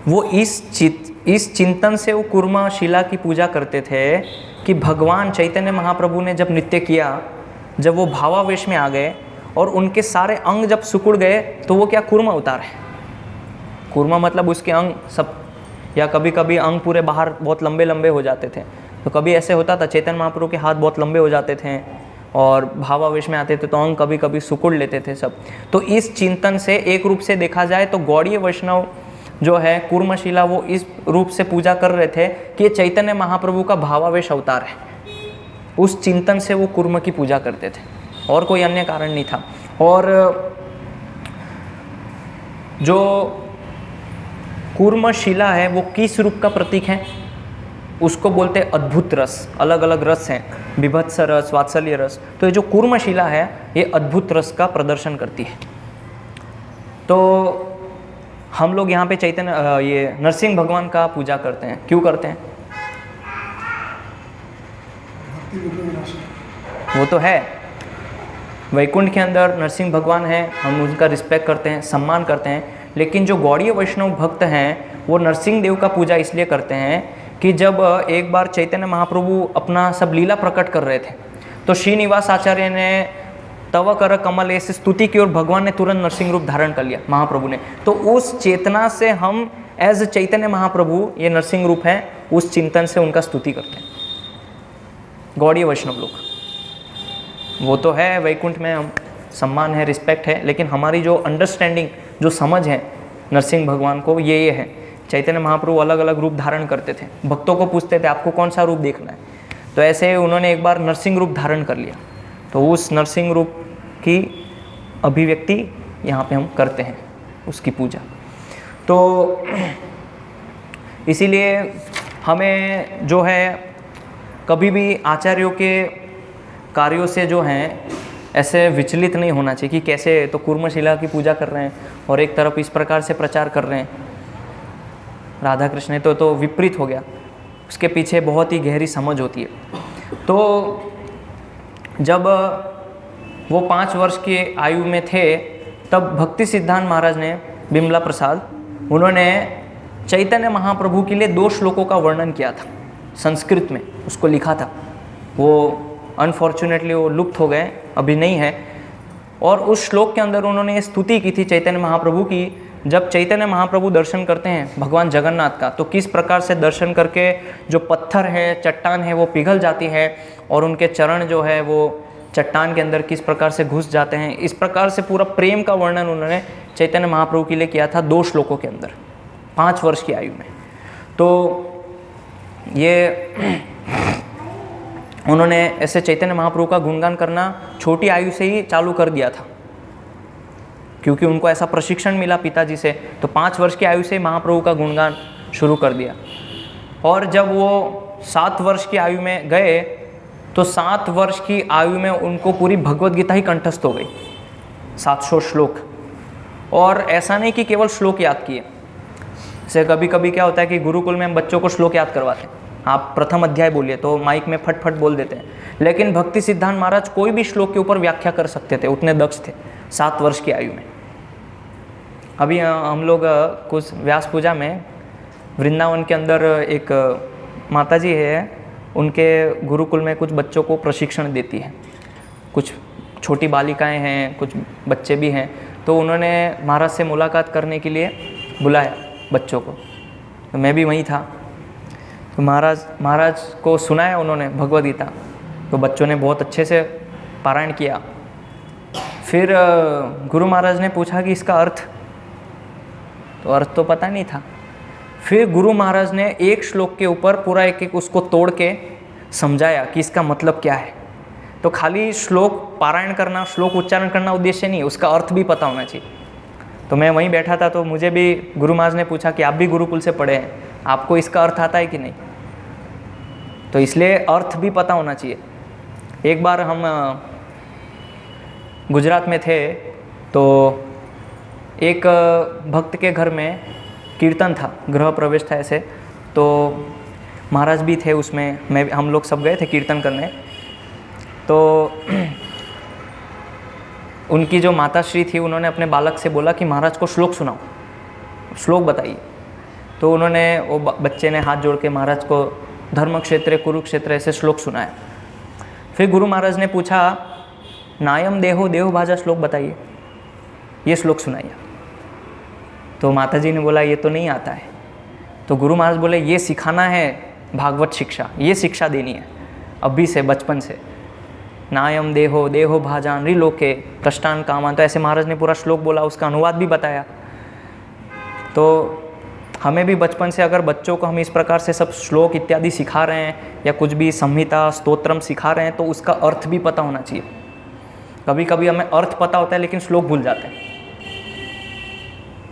S1: वो इस चिंतन से वो कूर्मशिला की पूजा करते थे कि भगवान चैतन्य महाप्रभु ने जब नृत्य किया, जब वो भावावेश में आ गए और उनके सारे अंग जब सिकुड़ गए, तो वो क्या कूर्म अवतार है। कूर्म मतलब उसके अंग सब, या कभी कभी अंग पूरे बाहर बहुत लंबे लंबे हो जाते थे, तो कभी ऐसे होता था चैतन्य महाप्रभु के हाथ बहुत लंबे हो जाते थे और भावावेश में आते थे तो अंग कभी कभी सिकुड़ लेते थे सब। तो इस चिंतन से एक रूप से देखा जाए तो गौड़ीय वैष्णव जो है कूर्मशिला, वो इस रूप से पूजा कर रहे थे कि ये चैतन्य महाप्रभु का भावावेश अवतार है। उस चिंतन से वो कूर्म की पूजा करते थे और कोई अन्य कारण नहीं था। और जो कूर्मशिला है वो किस रूप का प्रतीक है, उसको बोलते हैं अद्भुत रस। अलग अलग रस हैं, विभत्स रस, वात्सल्य रस। तो ये जो कूर्मशिला है ये अद्भुत रस का प्रदर्शन करती है। तो हम लोग यहाँ पे चैतन्य ये नरसिंह भगवान का पूजा करते हैं। क्यों करते हैं? वो तो है, वैकुंठ के अंदर नरसिंह भगवान हैं, हम उनका रिस्पेक्ट करते हैं, सम्मान करते हैं। लेकिन जो गौड़ीय वैष्णव भक्त हैं वो नरसिंह देव का पूजा इसलिए करते हैं कि जब एक बार चैतन्य महाप्रभु अपना सब लीला प्रकट कर रहे थे तो श्रीनिवास आचार्य ने तव कर कमल ऐसे स्तुति की और भगवान ने तुरंत नरसिंह रूप धारण कर लिया, महाप्रभु ने। तो उस चेतना से हम एज चैतन्य महाप्रभु, ये नरसिंह रूप है, उस चिंतन से उनका स्तुति करते हैं गौड़ीय वैष्णव लोग। वो तो है वैकुंठ में हम सम्मान है, रिस्पेक्ट है, लेकिन हमारी जो अंडरस्टैंडिंग, जो समझ है नरसिंह भगवान को, ये है। चैतन्य महाप्रभु अलग अलग रूप धारण करते थे, भक्तों को पूछते थे आपको कौन सा रूप देखना है, तो ऐसे उन्होंने एक बार नरसिंह रूप धारण कर लिया। तो उस नरसिंह रूप की अभिव्यक्ति यहाँ पे हम करते हैं, उसकी पूजा। तो इसीलिए हमें जो है कभी भी आचार्यों के कार्यों से जो हैं ऐसे विचलित नहीं होना चाहिए कि कैसे तो कूर्मशिला की पूजा कर रहे हैं और एक तरफ इस प्रकार से प्रचार कर रहे हैं राधा कृष्ण, तो विपरीत हो गया। उसके पीछे बहुत ही गहरी समझ होती है। तो जब वो 5 वर्ष की आयु में थे तब भक्ति सिद्धांत महाराज ने, बिमला प्रसाद, उन्होंने चैतन्य महाप्रभु के लिए 2 श्लोकों का वर्णन किया था, संस्कृत में उसको लिखा था। वो अनफॉर्चुनेटली वो लुप्त हो गए, अभी नहीं है। और उस श्लोक के अंदर उन्होंने ये स्तुति की थी चैतन्य महाप्रभु की, जब चैतन्य महाप्रभु दर्शन करते हैं भगवान जगन्नाथ का, तो किस प्रकार से दर्शन करके जो पत्थर है, चट्टान है, वो पिघल जाती है और उनके चरण जो है वो चट्टान के अंदर किस प्रकार से घुस जाते हैं। इस प्रकार से पूरा प्रेम का वर्णन उन्होंने चैतन्य महाप्रभु के लिए किया था 2 श्लोकों के अंदर, 5 वर्ष की आयु में। तो ये उन्होंने ऐसे चैतन्य महाप्रभु का गुणगान करना छोटी आयु से ही चालू कर दिया था, क्योंकि उनको ऐसा प्रशिक्षण मिला पिताजी से। तो 5 वर्ष की आयु से महाप्रभु का गुणगान शुरू कर दिया। और जब वो 7 वर्ष की आयु में गए तो 7 वर्ष की आयु में उनको पूरी भगवद गीता ही कंठस्थ हो गई, 700 श्लोक। और ऐसा नहीं कि केवल श्लोक याद किए, जैसे कभी कभी क्या होता है कि गुरुकुल में हम बच्चों को श्लोक याद करवाते हैं, आप प्रथम अध्याय बोलिए तो माइक में फट बोल देते हैं। लेकिन भक्ति सिद्धांत महाराज कोई भी श्लोक के ऊपर व्याख्या कर सकते थे, उतने दक्ष थे 7 वर्ष की आयु में। अभी हम लोग कुछ व्यास पूजा में वृंदावन के अंदर एक माताजी है, उनके गुरुकुल में कुछ बच्चों को प्रशिक्षण देती है, कुछ छोटी बालिकाएं हैं, कुछ बच्चे भी हैं। तो उन्होंने महाराज से मुलाकात करने के लिए बुलाया बच्चों को, तो मैं भी वहीं था। तो महाराज को सुनाया उन्होंने भगवद गीता। तो बच्चों ने बहुत अच्छे से पारायण किया। फिर गुरु महाराज ने पूछा कि इसका अर्थ, तो अर्थ तो पता नहीं था। फिर गुरु महाराज ने एक श्लोक के ऊपर पूरा एक एक उसको तोड़ के समझाया कि इसका मतलब क्या है। तो खाली श्लोक पारायण करना, श्लोक उच्चारण करना उद्देश्य नहीं, उसका अर्थ भी पता होना चाहिए। तो मैं वहीं बैठा था, तो मुझे भी गुरु महाराज ने पूछा कि आप भी गुरुकुल से पढ़े हैं, आपको इसका अर्थ आता है कि नहीं। तो इसलिए अर्थ भी पता होना चाहिए। एक बार हम गुजरात में थे, तो एक भक्त के घर में कीर्तन था, गृह प्रवेश था ऐसे, तो महाराज भी थे उसमें, हम लोग सब गए थे कीर्तन करने। तो उनकी जो माताश्री थी, उन्होंने अपने बालक से बोला कि महाराज को श्लोक सुनाओ, श्लोक बताइए। तो उन्होंने, वो बच्चे ने हाथ जोड़ के महाराज को धर्म क्षेत्र कुरुक्षेत्र ऐसे श्लोक सुनाया। फिर गुरु महाराज ने पूछा, नायम देहो देहो भाजा श्लोक बताइए, ये श्लोक सुनाइए। तो माताजी ने बोला ये तो नहीं आता है। तो गुरु महाराज बोले ये सिखाना है भागवत शिक्षा, ये शिक्षा देनी है अभी से, बचपन से। नायम देहो देहो भाजान रिलोके कष्टान कामान, तो ऐसे महाराज ने पूरा श्लोक बोला, उसका अनुवाद भी बताया। तो हमें भी बचपन से अगर बच्चों को हम इस प्रकार से सब श्लोक इत्यादि सिखा रहे हैं या कुछ भी संहिता स्तोत्रम सिखा रहे हैं, तो उसका अर्थ भी पता होना चाहिए। कभी कभी हमें अर्थ पता होता है लेकिन श्लोक भूल जाते हैं,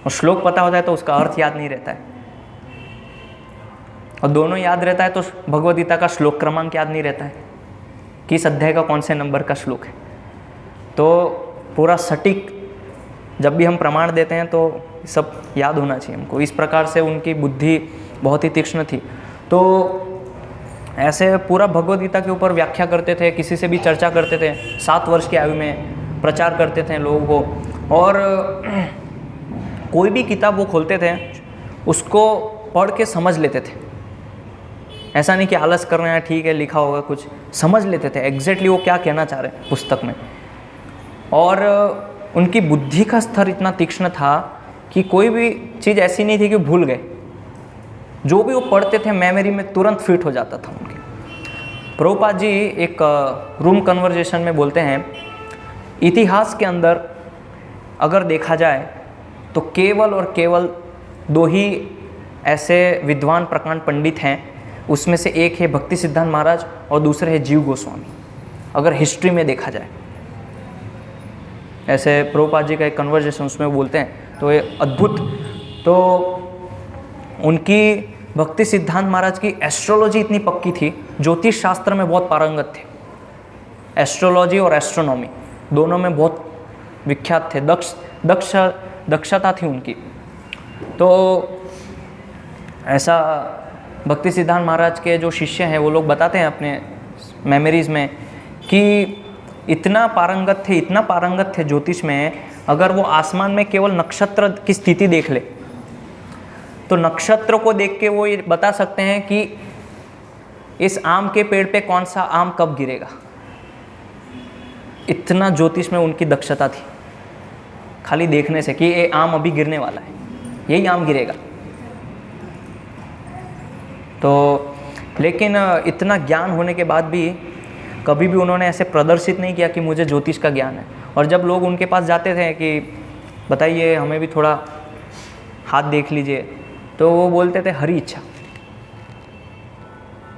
S1: और श्लोक पता होता है तो उसका अर्थ याद नहीं रहता है, और दोनों याद रहता है तो भगवद गीता का श्लोक क्रमांक याद नहीं रहता है, किस अध्याय का कौन से नंबर का श्लोक है। तो पूरा सटीक जब भी हम प्रमाण देते हैं तो सब याद होना चाहिए हमको। इस प्रकार से उनकी बुद्धि बहुत ही तीक्ष्ण थी। तो ऐसे पूरा भगवद गीता के ऊपर व्याख्या करते थे, किसी से भी चर्चा करते थे, 7 वर्ष की आयु में प्रचार करते थे लोगों को। और कोई भी किताब वो खोलते थे, उसको पढ़ के समझ लेते थे। ऐसा नहीं कि आलस कर रहे हैं, ठीक है लिखा होगा, कुछ समझ लेते थे एग्जैक्टली वो क्या कहना चाह रहे हैं पुस्तक में। और उनकी बुद्धि का स्तर इतना तीक्ष्ण था कि कोई भी चीज़ ऐसी नहीं थी कि भूल गए। जो भी वो पढ़ते थे मेमोरी में तुरंत फिट हो जाता था उनके। प्रभुपाद जी एक रूम कन्वर्जेशन में बोलते हैं, इतिहास के अंदर अगर देखा जाए तो केवल और केवल 2 ही ऐसे विद्वान प्रकांड पंडित हैं, उसमें से एक है भक्ति सिद्धांत महाराज और दूसरे है जीव गोस्वामी, अगर हिस्ट्री में देखा जाए। ऐसे प्रभुपाद जी का एक कन्वर्जेशन उसमें बोलते हैं, तो ये अद्भुत। तो उनकी भक्ति सिद्धांत महाराज की एस्ट्रोलॉजी इतनी पक्की थी, ज्योतिष शास्त्र में बहुत पारंगत थे, एस्ट्रोलॉजी और एस्ट्रोनॉमी दोनों में बहुत विख्यात थे, दक्षता थी उनकी। तो ऐसा भक्ति सिद्धांत महाराज के जो शिष्य हैं वो लोग बताते हैं अपने मेमोरीज़ में कि इतना पारंगत थे ज्योतिष में, अगर वो आसमान में केवल नक्षत्र की स्थिति देख ले तो नक्षत्र को देख के वो ये बता सकते हैं कि इस आम के पेड़ पे कौन सा आम कब गिरेगा। इतना ज्योतिष में उनकी दक्षता थी, खाली देखने से कि ये आम अभी गिरने वाला है, यही आम गिरेगा। तो लेकिन इतना ज्ञान होने के बाद भी कभी भी उन्होंने ऐसे प्रदर्शित नहीं किया कि मुझे ज्योतिष का ज्ञान है। और जब लोग उनके पास जाते थे कि बताइए हमें भी थोड़ा हाथ देख लीजिए, तो वो बोलते थे हरी इच्छा,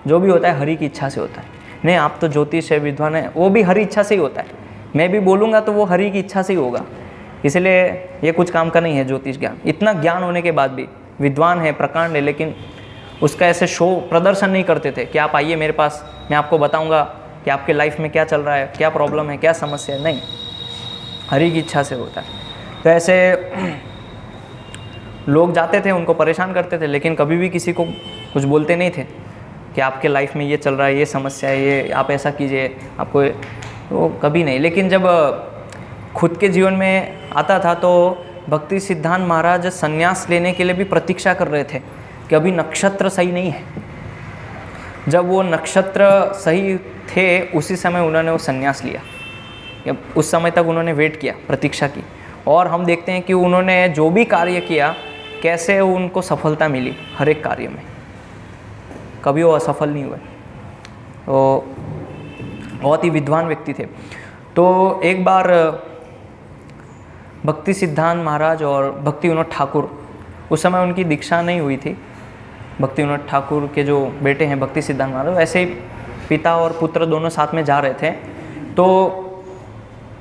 S1: जो भी होता है हरि की इच्छा से होता है। नहीं आप तो ज्योतिष है, विद्वान है, वो भी हरि इच्छा से ही होता है। मैं भी बोलूँगा तो वो हरि की इच्छा से ही होगा, इसलिए ये कुछ काम का नहीं है ज्योतिष ज्ञान। इतना ज्ञान होने के बाद भी विद्वान है, प्रकांड है, लेकिन उसका ऐसे शो प्रदर्शन नहीं करते थे कि आप आइए मेरे पास, मैं आपको बताऊंगा कि आपके लाइफ में क्या चल रहा है, क्या प्रॉब्लम है, क्या समस्या है। नहीं, हरि की इच्छा से होता है। तो ऐसे लोग जाते थे, उनको परेशान करते थे, लेकिन कभी भी किसी को कुछ बोलते नहीं थे कि आपके लाइफ में ये चल रहा है, ये समस्या है, ये आप ऐसा कीजिए, आपको तो कभी नहीं। लेकिन जब खुद के जीवन में आता था तो भक्ति सिद्धांत महाराज संन्यास लेने के लिए भी प्रतीक्षा कर रहे थे कि अभी नक्षत्र सही नहीं है। जब वो नक्षत्र सही थे उसी समय उन्होंने वो संन्यास लिया। उस समय तक उन्होंने वेट किया, प्रतीक्षा की, और हम देखते हैं कि उन्होंने जो भी कार्य किया कैसे उनको सफलता मिली हर एक कार्य में, कभी वो असफल नहीं हुए। तो बहुत ही विद्वान व्यक्ति थे। तो एक बार भक्ति सिद्धांत महाराज और भक्ति विनोद ठाकुर, उस समय उनकी दीक्षा नहीं हुई थी। भक्ति विनोद ठाकुर के जो बेटे हैं भक्ति सिद्धांत महाराज, वैसे ही पिता और पुत्र दोनों साथ में जा रहे थे। तो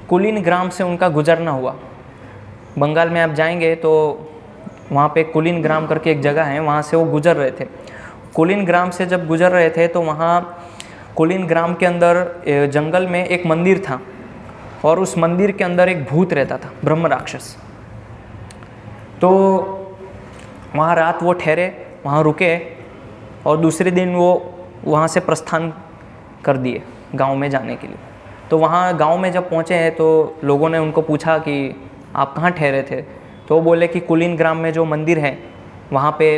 S1: कुलीन ग्राम से उनका गुजरना हुआ। बंगाल में आप जाएंगे तो वहाँ पे कुलीन ग्राम करके एक जगह है, वहाँ से वो गुजर रहे थे। कुलीन ग्राम से जब गुजर रहे थे तो वहाँ कुलीन ग्राम के अंदर जंगल में एक मंदिर था और उस मंदिर के अंदर एक भूत रहता था, ब्रह्म राक्षस। तो वहाँ रात वो ठहरे, वहाँ रुके और दूसरे दिन वो वहाँ से प्रस्थान कर दिए गांव में जाने के लिए। तो वहाँ गांव में जब पहुँचे हैं तो लोगों ने उनको पूछा कि आप कहाँ ठहरे थे, तो वो बोले कि कुलीन ग्राम में जो मंदिर है वहाँ पे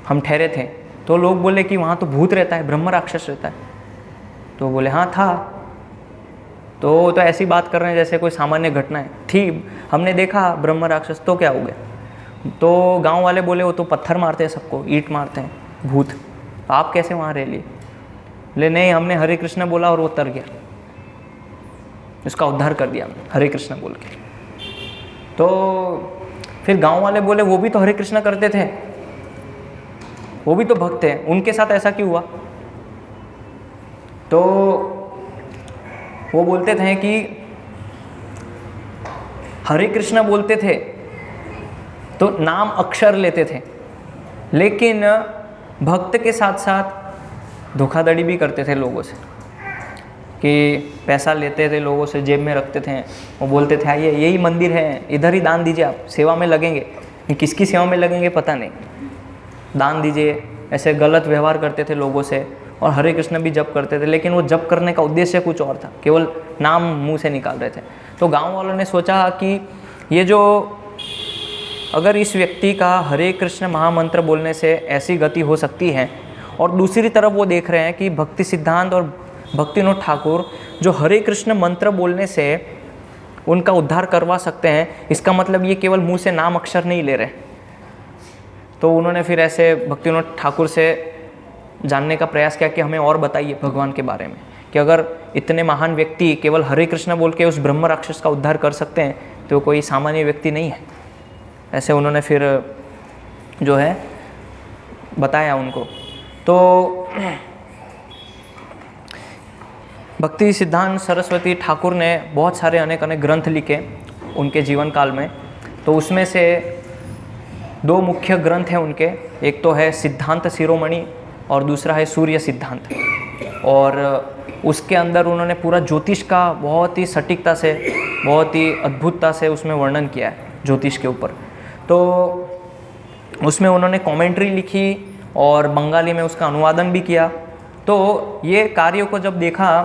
S1: हम ठहरे थे। तो लोग बोले कि वहाँ तो भूत रहता है, ब्रह्म राक्षस रहता है। तो बोले हाँ था। तो ऐसी बात कर रहे हैं जैसे कोई सामान्य घटना है। थी, हमने देखा ब्रह्म राक्षस, तो क्या हो गया। तो गांव वाले बोले वो तो पत्थर मारते हैं सबको, ईंट मारते हैं भूत, आप कैसे वहाँ रह लिए। ले नहीं, हमने हरे कृष्ण बोला और वो तर गया, उसका उद्धार कर दिया हमने हरे कृष्ण बोल के। तो फिर गांव वाले बोले वो भी तो हरे कृष्ण करते थे, वो भी तो भक्त हैं, उनके साथ ऐसा क्यों हुआ। तो वो बोलते थे कि हरे कृष्ण बोलते थे तो नाम अक्षर लेते थे, लेकिन भक्त के साथ साथ धोखाधड़ी भी करते थे लोगों से, कि पैसा लेते थे लोगों से, जेब में रखते थे। वो बोलते थे आइए यही मंदिर है, इधर ही दान दीजिए, आप सेवा में लगेंगे। किसकी सेवा में लगेंगे पता नहीं, दान दीजिए। ऐसे गलत व्यवहार करते थे लोगों से और हरे कृष्ण भी जप करते थे, लेकिन वो जप करने का उद्देश्य कुछ और था, केवल नाम मुंह से निकाल रहे थे। तो गांव वालों ने सोचा कि ये जो अगर इस व्यक्ति का हरे कृष्ण महामंत्र बोलने से ऐसी गति हो सकती है, और दूसरी तरफ वो देख रहे हैं कि भक्ति सिद्धांत और भक्ति विनोद ठाकुर जो हरे कृष्ण मंत्र बोलने से उनका उद्धार करवा सकते हैं, इसका मतलब ये केवल मुंह से नाम अक्षर नहीं ले रहे। तो उन्होंने फिर ऐसे भक्ति विनोद ठाकुर से जानने का प्रयास किया कि हमें और बताइए भगवान के बारे में, कि अगर इतने महान व्यक्ति केवल हरे कृष्ण बोल के उस ब्रह्म राक्षस का उद्धार कर सकते हैं तो कोई सामान्य व्यक्ति नहीं है। ऐसे उन्होंने फिर जो है बताया उनको। तो भक्ति सिद्धांत सरस्वती ठाकुर ने बहुत सारे अनेक ग्रंथ लिखे उनके जीवन काल में। तो उसमें से दो मुख्य ग्रंथ हैं उनके, एक तो है सिद्धांत शिरोमणि और दूसरा है सूर्य सिद्धांत। और उसके अंदर उन्होंने पूरा ज्योतिष का बहुत ही सटीकता से, बहुत ही अद्भुतता से उसमें वर्णन किया है ज्योतिष के ऊपर। तो उसमें उन्होंने कमेंट्री लिखी और बंगाली में उसका अनुवादन भी किया। तो ये कार्यों को जब देखा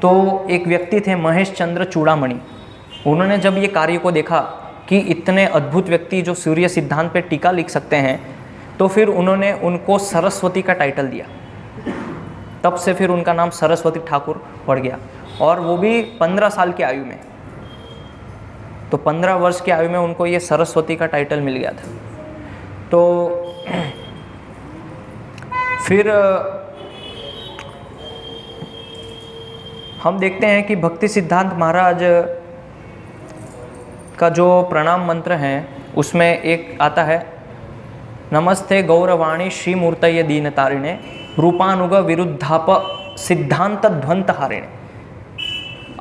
S1: तो एक व्यक्ति थे महेश चंद्र चूड़ामणि, उन्होंने जब ये कार्य को देखा कि इतने अद्भुत व्यक्ति जो सूर्य सिद्धांत पे टीका लिख सकते हैं, तो फिर उन्होंने उनको सरस्वती का टाइटल दिया। तब से फिर उनका नाम सरस्वती ठाकुर पड़ गया, और वो भी 15 साल की आयु में। तो 15 वर्ष की आयु में उनको ये सरस्वती का टाइटल मिल गया था। तो फिर हम देखते हैं कि भक्ति सिद्धांत महाराज का जो प्रणाम मंत्र है उसमें एक आता है, नमस्ते गौरवाणी श्री मूर्तये दीन तारिणे रूपानुग विरुद्धाप सिद्धांत ध्वंत हारिणे।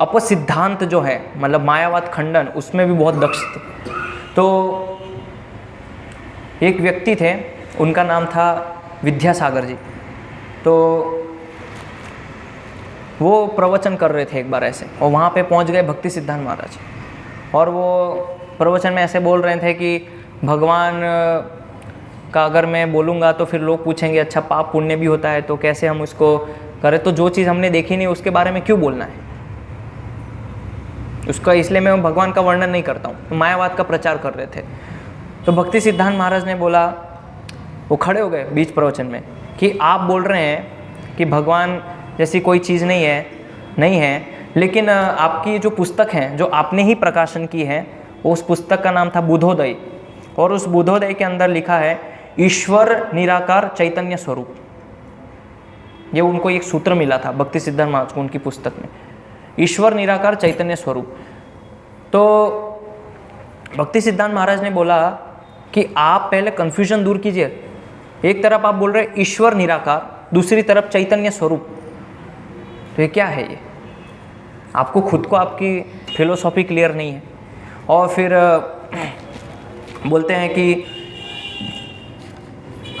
S1: अपसिद्धांत जो है मतलब मायावाद खंडन, उसमें भी बहुत दक्ष थे। तो एक व्यक्ति थे, उनका नाम था विद्यासागर जी। तो वो प्रवचन कर रहे थे एक बार ऐसे, और वहाँ पे पहुँच गए भक्ति सिद्धांत महाराज, और वो प्रवचन में ऐसे बोल रहे थे कि भगवान का अगर मैं बोलूँगा तो फिर लोग पूछेंगे अच्छा पाप पुण्य भी होता है तो कैसे हम उसको करें, तो जो चीज़ हमने देखी नहीं उसके बारे में क्यों बोलना है उसका, इसलिए मैं भगवान का वर्णन नहीं करता हूँ। तो मायावाद का प्रचार कर रहे थे। तो भक्ति सिद्धांत महाराज ने बोला, वो खड़े हो गए बीच प्रवचन में, कि आप बोल रहे हैं कि भगवान जैसी कोई चीज़ नहीं है, लेकिन आपकी जो पुस्तक है जो आपने ही प्रकाशन की है, उस पुस्तक का नाम था बुद्धोदय, और उस बुद्धोदय के अंदर लिखा है ईश्वर निराकार चैतन्य स्वरूप। ये उनको एक सूत्र मिला था भक्ति सिद्धांत महाराज को उनकी पुस्तक में, ईश्वर निराकार चैतन्य स्वरूप। तो भक्ति सिद्धांत महाराज ने बोला कि आप पहले कन्फ्यूजन दूर कीजिए। एक तरफ आप बोल रहे हैं ईश्वर निराकार, दूसरी तरफ चैतन्य स्वरूप, तो ये क्या है? ये आपको खुद को आपकी फिलोसॉफी क्लियर नहीं है। और फिर बोलते हैं कि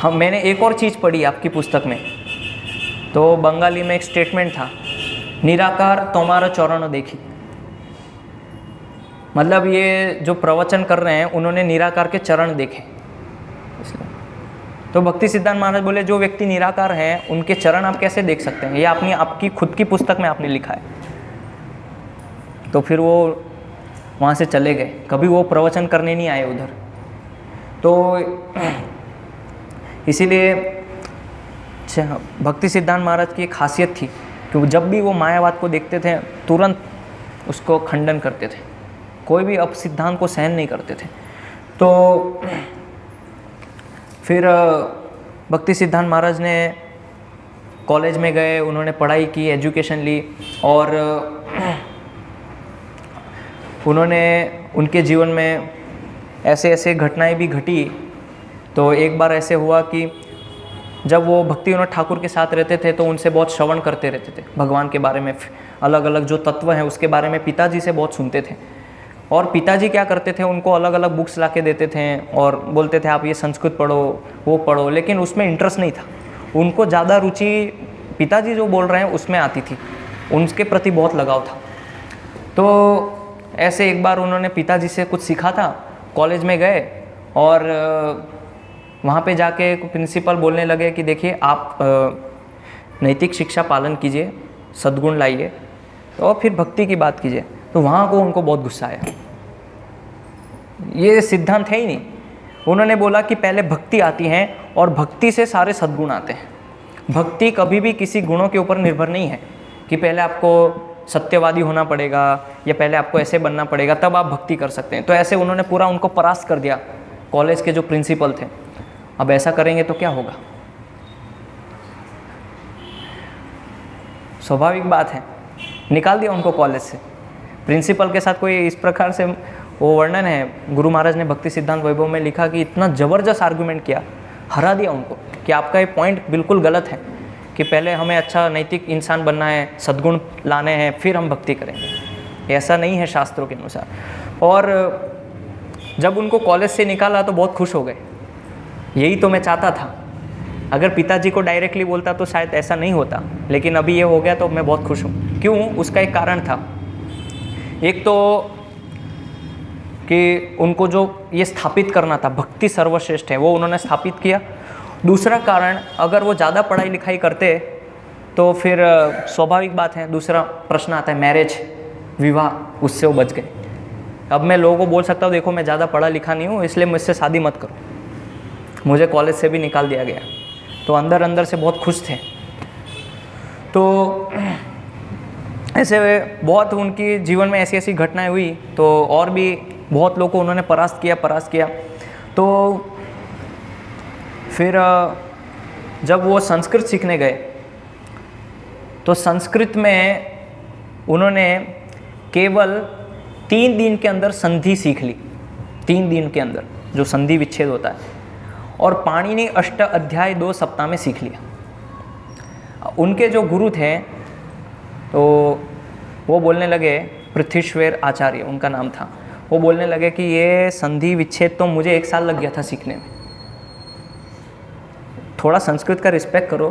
S1: मैंने एक और चीज़ पढ़ी आपकी पुस्तक में, तो बंगाली में एक स्टेटमेंट था, निराकार तुम्हारा चरण देखी। मतलब ये जो प्रवचन कर रहे हैं उन्होंने निराकार के चरण देखे। तो भक्ति सिद्धांत महाराज बोले जो व्यक्ति निराकार हैं उनके चरण आप कैसे देख सकते हैं? ये आपकी खुद की पुस्तक में आपने लिखा है। तो फिर वो वहाँ से चले गए, कभी वो प्रवचन करने नहीं आए उधर। तो इसीलिए भक्ति सिद्धांत महाराज की एक खासियत थी कि जब भी वो मायावाद को देखते थे तुरंत उसको खंडन करते थे, कोई भी अपसिद्धांत को सहन नहीं करते थे। तो फिर भक्ति सिद्धांत महाराज ने कॉलेज में गए, उन्होंने पढ़ाई की, एजुकेशन ली, और उन्होंने उनके जीवन में ऐसे ऐसे घटनाएं भी घटी। तो एक बार ऐसे हुआ कि जब वो भक्ति विनोद ठाकुर के साथ रहते थे तो उनसे बहुत श्रवण करते रहते थे भगवान के बारे में, अलग अलग जो तत्व हैं उसके बारे में पिताजी से बहुत सुनते थे। और पिताजी क्या करते थे, उनको अलग अलग बुक्स ला के देते थे और बोलते थे आप ये संस्कृत पढ़ो, वो पढ़ो, लेकिन उसमें इंटरेस्ट नहीं था। उनको ज़्यादा रुचि पिताजी जो बोल रहे हैं उसमें आती थी, उनके प्रति बहुत लगाव था। तो ऐसे एक बार उन्होंने पिताजी से कुछ सीखा था, कॉलेज में गए और वहाँ पे जाके प्रिंसिपल बोलने लगे कि देखिए आप नैतिक शिक्षा पालन कीजिए, सद्गुण लाइए और फिर भक्ति की बात कीजिए। तो वहाँ को उनको बहुत गुस्सा आया, ये सिद्धांत है ही नहीं। उन्होंने बोला कि पहले भक्ति आती है और भक्ति से सारे सद्गुण आते हैं। भक्ति कभी भी किसी गुणों के ऊपर निर्भर नहीं है कि पहले आपको सत्यवादी होना पड़ेगा या पहले आपको ऐसे बनना पड़ेगा तब आप भक्ति कर सकते हैं। तो ऐसे उन्होंने पूरा उनको परास्त कर दिया कॉलेज के जो प्रिंसिपल थे। अब ऐसा करेंगे तो क्या होगा? स्वाभाविक बात है, निकाल दिया उनको कॉलेज से। प्रिंसिपल के साथ कोई इस प्रकार से वो वर्णन है, गुरु महाराज ने भक्ति सिद्धांत वैभव में लिखा कि इतना ज़बरदस्त आर्गुमेंट किया, हरा दिया उनको कि आपका ये पॉइंट बिल्कुल गलत है कि पहले हमें अच्छा नैतिक इंसान बनना है, सद्गुण लाने हैं, फिर हम भक्ति करेंगे। ऐसा नहीं है शास्त्रों के अनुसार। और जब उनको कॉलेज से निकाला तो बहुत खुश हो गए, यही तो मैं चाहता था। अगर पिताजी को डायरेक्टली बोलता तो शायद ऐसा नहीं होता, लेकिन अभी ये हो गया तो मैं बहुत खुश हूँ। क्यों? उसका एक कारण था। एक तो कि उनको जो ये स्थापित करना था भक्ति सर्वश्रेष्ठ है, वो उन्होंने स्थापित किया। दूसरा कारण, अगर वो ज़्यादा पढ़ाई लिखाई करते तो फिर स्वाभाविक बात है, दूसरा प्रश्न आता है मैरिज, विवाह, उससे वो बच गए। अब मैं लोगों को बोल सकता हूँ देखो मैं ज़्यादा पढ़ा लिखा नहीं हूँ इसलिए मुझसे शादी मत करो, मुझे कॉलेज से भी निकाल दिया गया। तो अंदर अंदर से बहुत खुश थे। तो ऐसे बहुत उनकी जीवन में ऐसी ऐसी घटनाएं हुई, तो और भी बहुत लोगों को उन्होंने परास्त किया। तो फिर जब वो संस्कृत सीखने गए तो संस्कृत में उन्होंने केवल 3 दिन के अंदर संधि सीख ली, 3 दिन के अंदर जो संधि विच्छेद होता है, और पाणिनि अष्ट अध्याय 2 सप्ताह में सीख लिया। उनके जो गुरु थे तो वो बोलने लगे, पृथ्वीश्वर आचार्य उनका नाम था, वो बोलने लगे कि ये संधि विच्छेद तो मुझे 1 साल लग गया था सीखने में। थोड़ा संस्कृत का रिस्पेक्ट करो,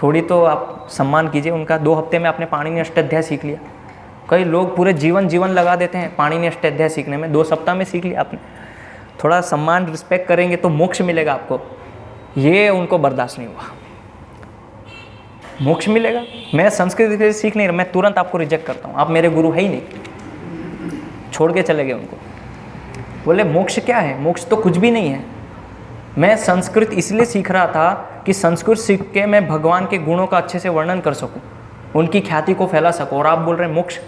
S1: थोड़ी तो आप सम्मान कीजिए उनका। 2 हफ्ते में आपने पाणिनि अष्टाध्याय सीख लिया। कई लोग पूरे जीवन लगा देते हैं पाणिनि अष्टाध्याय सीखने में, 2 सप्ताह में सीख लिया आपने। थोड़ा सम्मान रिस्पेक्ट करेंगे तो मोक्ष मिलेगा आपको, ये उनको बर्दाश्त नहीं हुआ। मोक्ष मिलेगा, मैं संस्कृत सीख नहीं रहा, मैं तुरंत आपको रिजेक्ट करता हूँ, आप मेरे गुरु है ही नहीं। छोड़ के चले गए उनको। बोले मोक्ष क्या है? मोक्ष तो कुछ भी नहीं है। मैं संस्कृत इसलिए सीख रहा था कि संस्कृत सीख के मैं भगवान के गुणों का अच्छे से वर्णन कर सकूं, उनकी ख्याति को फैला सकूं, और आप बोल रहे हैं मोक्ष,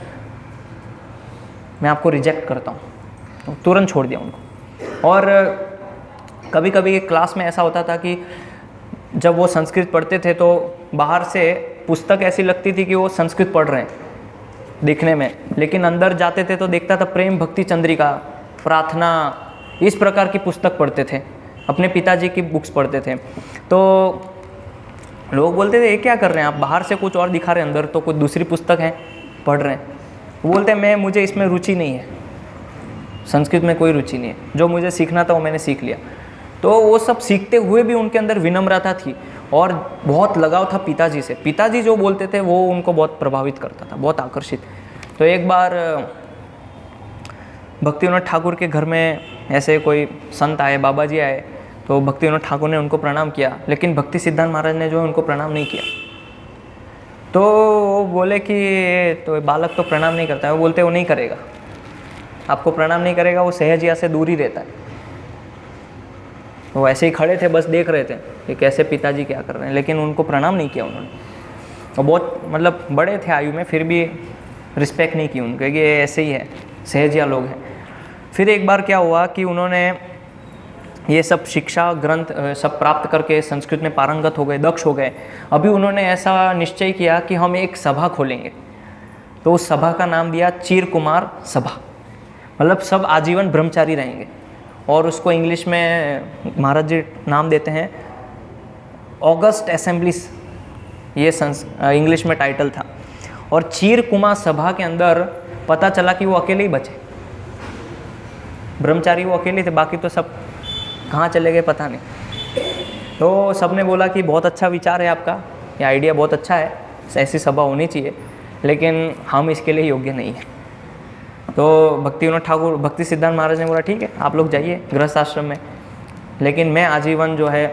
S1: मैं आपको रिजेक्ट करता हूं। तुरंत छोड़ दिया उनको। और कभी कभी क्लास में ऐसा होता था कि जब वो संस्कृत पढ़ते थे तो बाहर से पुस्तक ऐसी लगती थी कि वो संस्कृत पढ़ रहे हैं दिखने में, लेकिन अंदर जाते थे तो देखता था प्रेम भक्ति चंद्रिका, प्रार्थना, इस प्रकार की पुस्तक पढ़ते थे, अपने पिताजी की बुक्स पढ़ते थे। तो लोग बोलते थे ये क्या कर रहे हैं आप, बाहर से कुछ और दिखा रहे हैं, अंदर तो कुछ दूसरी पुस्तक है पढ़ रहे हैं। वो बोलते हैं मुझे इसमें रुचि नहीं है, संस्कृत में कोई रुचि नहीं है, जो मुझे सीखना था वो मैंने सीख लिया। तो वो सब सीखते हुए भी उनके अंदर विनम्रता थी और बहुत लगाव था पिताजी से। पिताजी जो बोलते थे वो उनको बहुत प्रभावित करता था, बहुत आकर्षित। तो एक बार भक्ति विनोद ठाकुर के घर में ऐसे कोई संत आए, बाबा जी आए, तो भक्ति विनोद ठाकुर ने उनको प्रणाम किया, लेकिन भक्ति सिद्धांत महाराज ने जो है उनको प्रणाम नहीं किया। तो वो बोले कि तो बालक तो प्रणाम नहीं करता है। वो बोलते वो नहीं करेगा, आपको प्रणाम नहीं करेगा, वो सहजिया से दूर ही रहता है। वो ऐसे ही खड़े थे, बस देख रहे थे कि कैसे पिताजी क्या कर रहे हैं, लेकिन उनको प्रणाम नहीं किया उन्होंने। और बहुत मतलब बड़े थे आयु में, फिर भी रिस्पेक्ट नहीं की उनको, कि ये ऐसे ही है, सहजिया लोग हैं। फिर एक बार क्या हुआ कि उन्होंने ये सब शिक्षा ग्रंथ सब प्राप्त करके संस्कृत में पारंगत हो गए, दक्ष हो गए। अभी उन्होंने ऐसा निश्चय किया कि हम एक सभा खोलेंगे। तो उस सभा का नाम दिया चीर कुमार सभा, मतलब सब आजीवन ब्रह्मचारी रहेंगे। और उसको इंग्लिश में महाराज जी नाम देते हैं ऑगस्ट असेंबलीज, ये इंग्लिश में टाइटल था। और चीर कुमार सभा के अंदर पता चला कि वो अकेले ही बचे, ब्रह्मचारी वो अकेले थे, बाकी तो सब कहाँ चले गए पता नहीं। तो सब ने बोला कि बहुत अच्छा विचार है आपका, ये आइडिया बहुत अच्छा है, ऐसी सभा होनी चाहिए, लेकिन हम इसके लिए योग्य नहीं है। तो भक्ति विनोद ठाकुर, भक्ति सिद्धांत महाराज ने बोला ठीक है आप लोग जाइए गृहस्थ आश्रम में, लेकिन मैं आजीवन जो है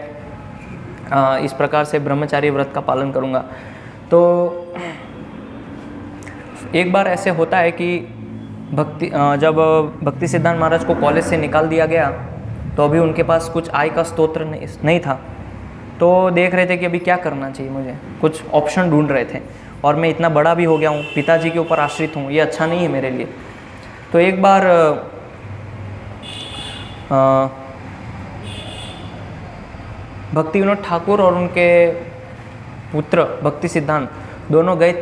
S1: इस प्रकार से ब्रह्मचारी व्रत का पालन करूँगा। तो एक बार ऐसे होता है कि जब भक्ति सिद्धांत महाराज को कॉलेज से निकाल दिया गया, तो अभी उनके पास कुछ आय का स्रोत नहीं था। तो देख रहे थे कि अभी क्या करना चाहिए, मुझे कुछ ऑप्शन ढूंढ रहे थे, और मैं इतना बड़ा भी हो गया हूँ, पिताजी के ऊपर आश्रित हूँ, ये अच्छा नहीं है मेरे लिए। तो एक बार भक्ति विनोद ठाकुर और उनके पुत्र भक्ति सिद्धांत दोनों गए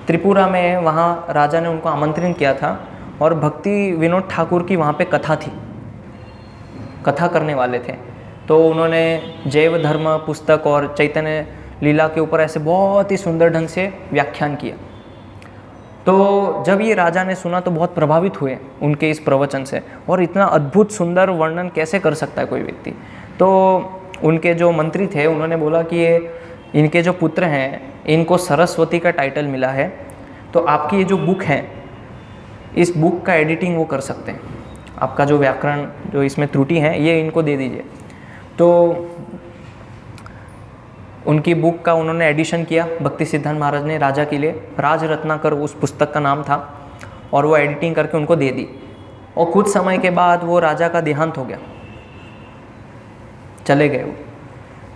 S1: त्रिपुरा में। वहाँ राजा ने उनको आमंत्रित किया था और भक्ति विनोद ठाकुर की वहाँ पे कथा थी, कथा करने वाले थे। तो उन्होंने जैव धर्म पुस्तक और चैतन्य लीला के ऊपर ऐसे बहुत ही सुंदर ढंग से व्याख्यान किया। तो जब ये राजा ने सुना तो बहुत प्रभावित हुए उनके इस प्रवचन से, और इतना अद्भुत सुंदर वर्णन कैसे कर सकता है कोई व्यक्ति। तो उनके जो मंत्री थे उन्होंने बोला कि ये इनके जो पुत्र हैं इनको सरस्वती का टाइटल मिला है, तो आपकी ये जो बुक है इस बुक का एडिटिंग वो कर सकते हैं, आपका जो व्याकरण जो इसमें त्रुटि है ये इनको दे दीजिए। तो उनकी बुक का उन्होंने एडिशन किया भक्ति सिद्धांत महाराज ने राजा के लिए, राज रत्नाकर उस पुस्तक का नाम था, और वो एडिटिंग करके उनको दे दी। और कुछ समय के बाद वो राजा का देहांत हो गया, चले गए वो।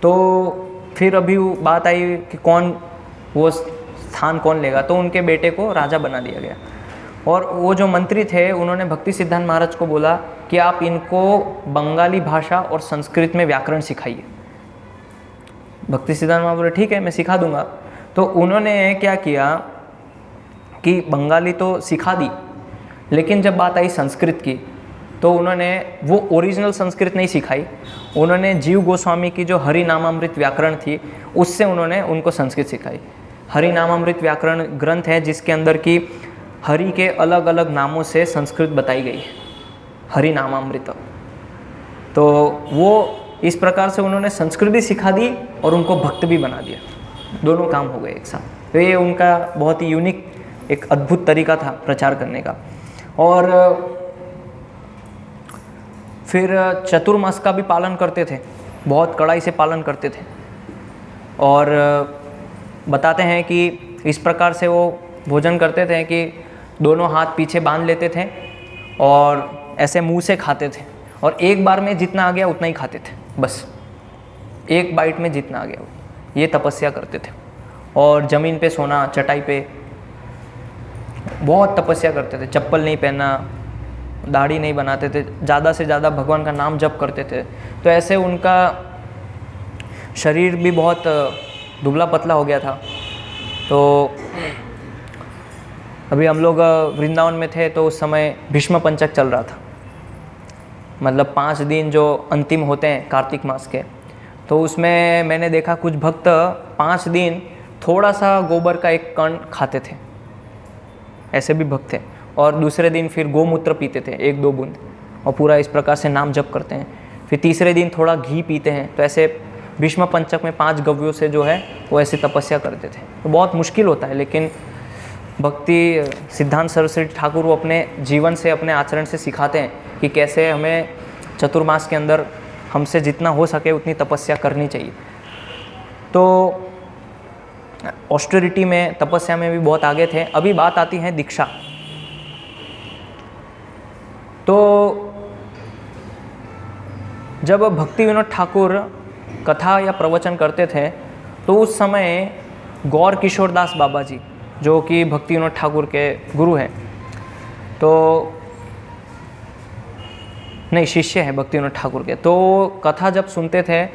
S1: तो फिर अभी बात आई कि कौन वो स्थान कौन लेगा, तो उनके बेटे को राजा बना दिया गया। और वो जो मंत्री थे उन्होंने भक्ति सिद्धांत महाराज को बोला कि आप इनको बंगाली भाषा और संस्कृत में व्याकरण सिखाइए। भक्ति सिद्धांत महाराज बोले ठीक है मैं सिखा दूंगा। तो उन्होंने क्या किया कि बंगाली तो सिखा दी, लेकिन जब बात आई संस्कृत की तो उन्होंने वो ओरिजिनल संस्कृत नहीं सिखाई, उन्होंने जीव गोस्वामी की जो हरि नामामृत व्याकरण थी उससे उन्होंने उनको संस्कृत सिखाई। हरि नामामृत व्याकरण ग्रंथ है जिसके अंदर की हरि के अलग अलग नामों से संस्कृत बताई गई है, हरि नामामृत। तो वो इस प्रकार से उन्होंने संस्कृत भी सिखा दी और उनको भक्त भी बना दिया, दोनों काम हो गए एक साथ। तो ये उनका बहुत ही यूनिक एक अद्भुत तरीका था प्रचार करने का। और फिर चतुर्मास का भी पालन करते थे, बहुत कड़ाई से पालन करते थे। और बताते हैं कि इस प्रकार से वो भोजन करते थे कि दोनों हाथ पीछे बांध लेते थे और ऐसे मुंह से खाते थे, और एक बार में जितना आ गया उतना ही खाते थे, बस एक बाइट में जितना आ गया। ये तपस्या करते थे। और ज़मीन पे सोना, चटाई पे, बहुत तपस्या करते थे। चप्पल नहीं पहनना, दाढ़ी नहीं बनाते थे, ज़्यादा से ज़्यादा भगवान का नाम जप करते थे। तो ऐसे उनका शरीर भी बहुत दुबला पतला हो गया था। तो अभी हम लोग वृंदावन में थे तो उस समय भीष्म पंचक चल रहा था, मतलब 5 दिन जो अंतिम होते हैं कार्तिक मास के। तो उसमें मैंने देखा कुछ भक्त 5 दिन थोड़ा सा गोबर का एक कण खाते थे, ऐसे भी भक्त थे, और दूसरे दिन फिर गोमूत्र पीते थे 1-2 बूंद, और पूरा इस प्रकार से नाम जप करते हैं। फिर तीसरे दिन थोड़ा घी पीते हैं। तो ऐसे भीष्म पंचक में 5 गव्यों से जो है वो ऐसी तपस्या करते थे। तो बहुत मुश्किल होता है, लेकिन भक्ति सिद्धांत सरस्वती ठाकुर वो अपने जीवन से, अपने आचरण से सिखाते हैं कि कैसे हमें चतुर्मास के अंदर हमसे जितना हो सके उतनी तपस्या करनी चाहिए। तो ऑस्टेरिटी में, तपस्या में भी बहुत आगे थे। अभी बात आती है दीक्षा। तो जब भक्ति विनोद ठाकुर कथा या प्रवचन करते थे तो उस समय गौर किशोर दास बाबा जी, जो कि भक्ति विनोद ठाकुर के गुरु हैं, तो नहीं, शिष्य हैं भक्ति विनोद ठाकुर के, तो कथा जब सुनते थे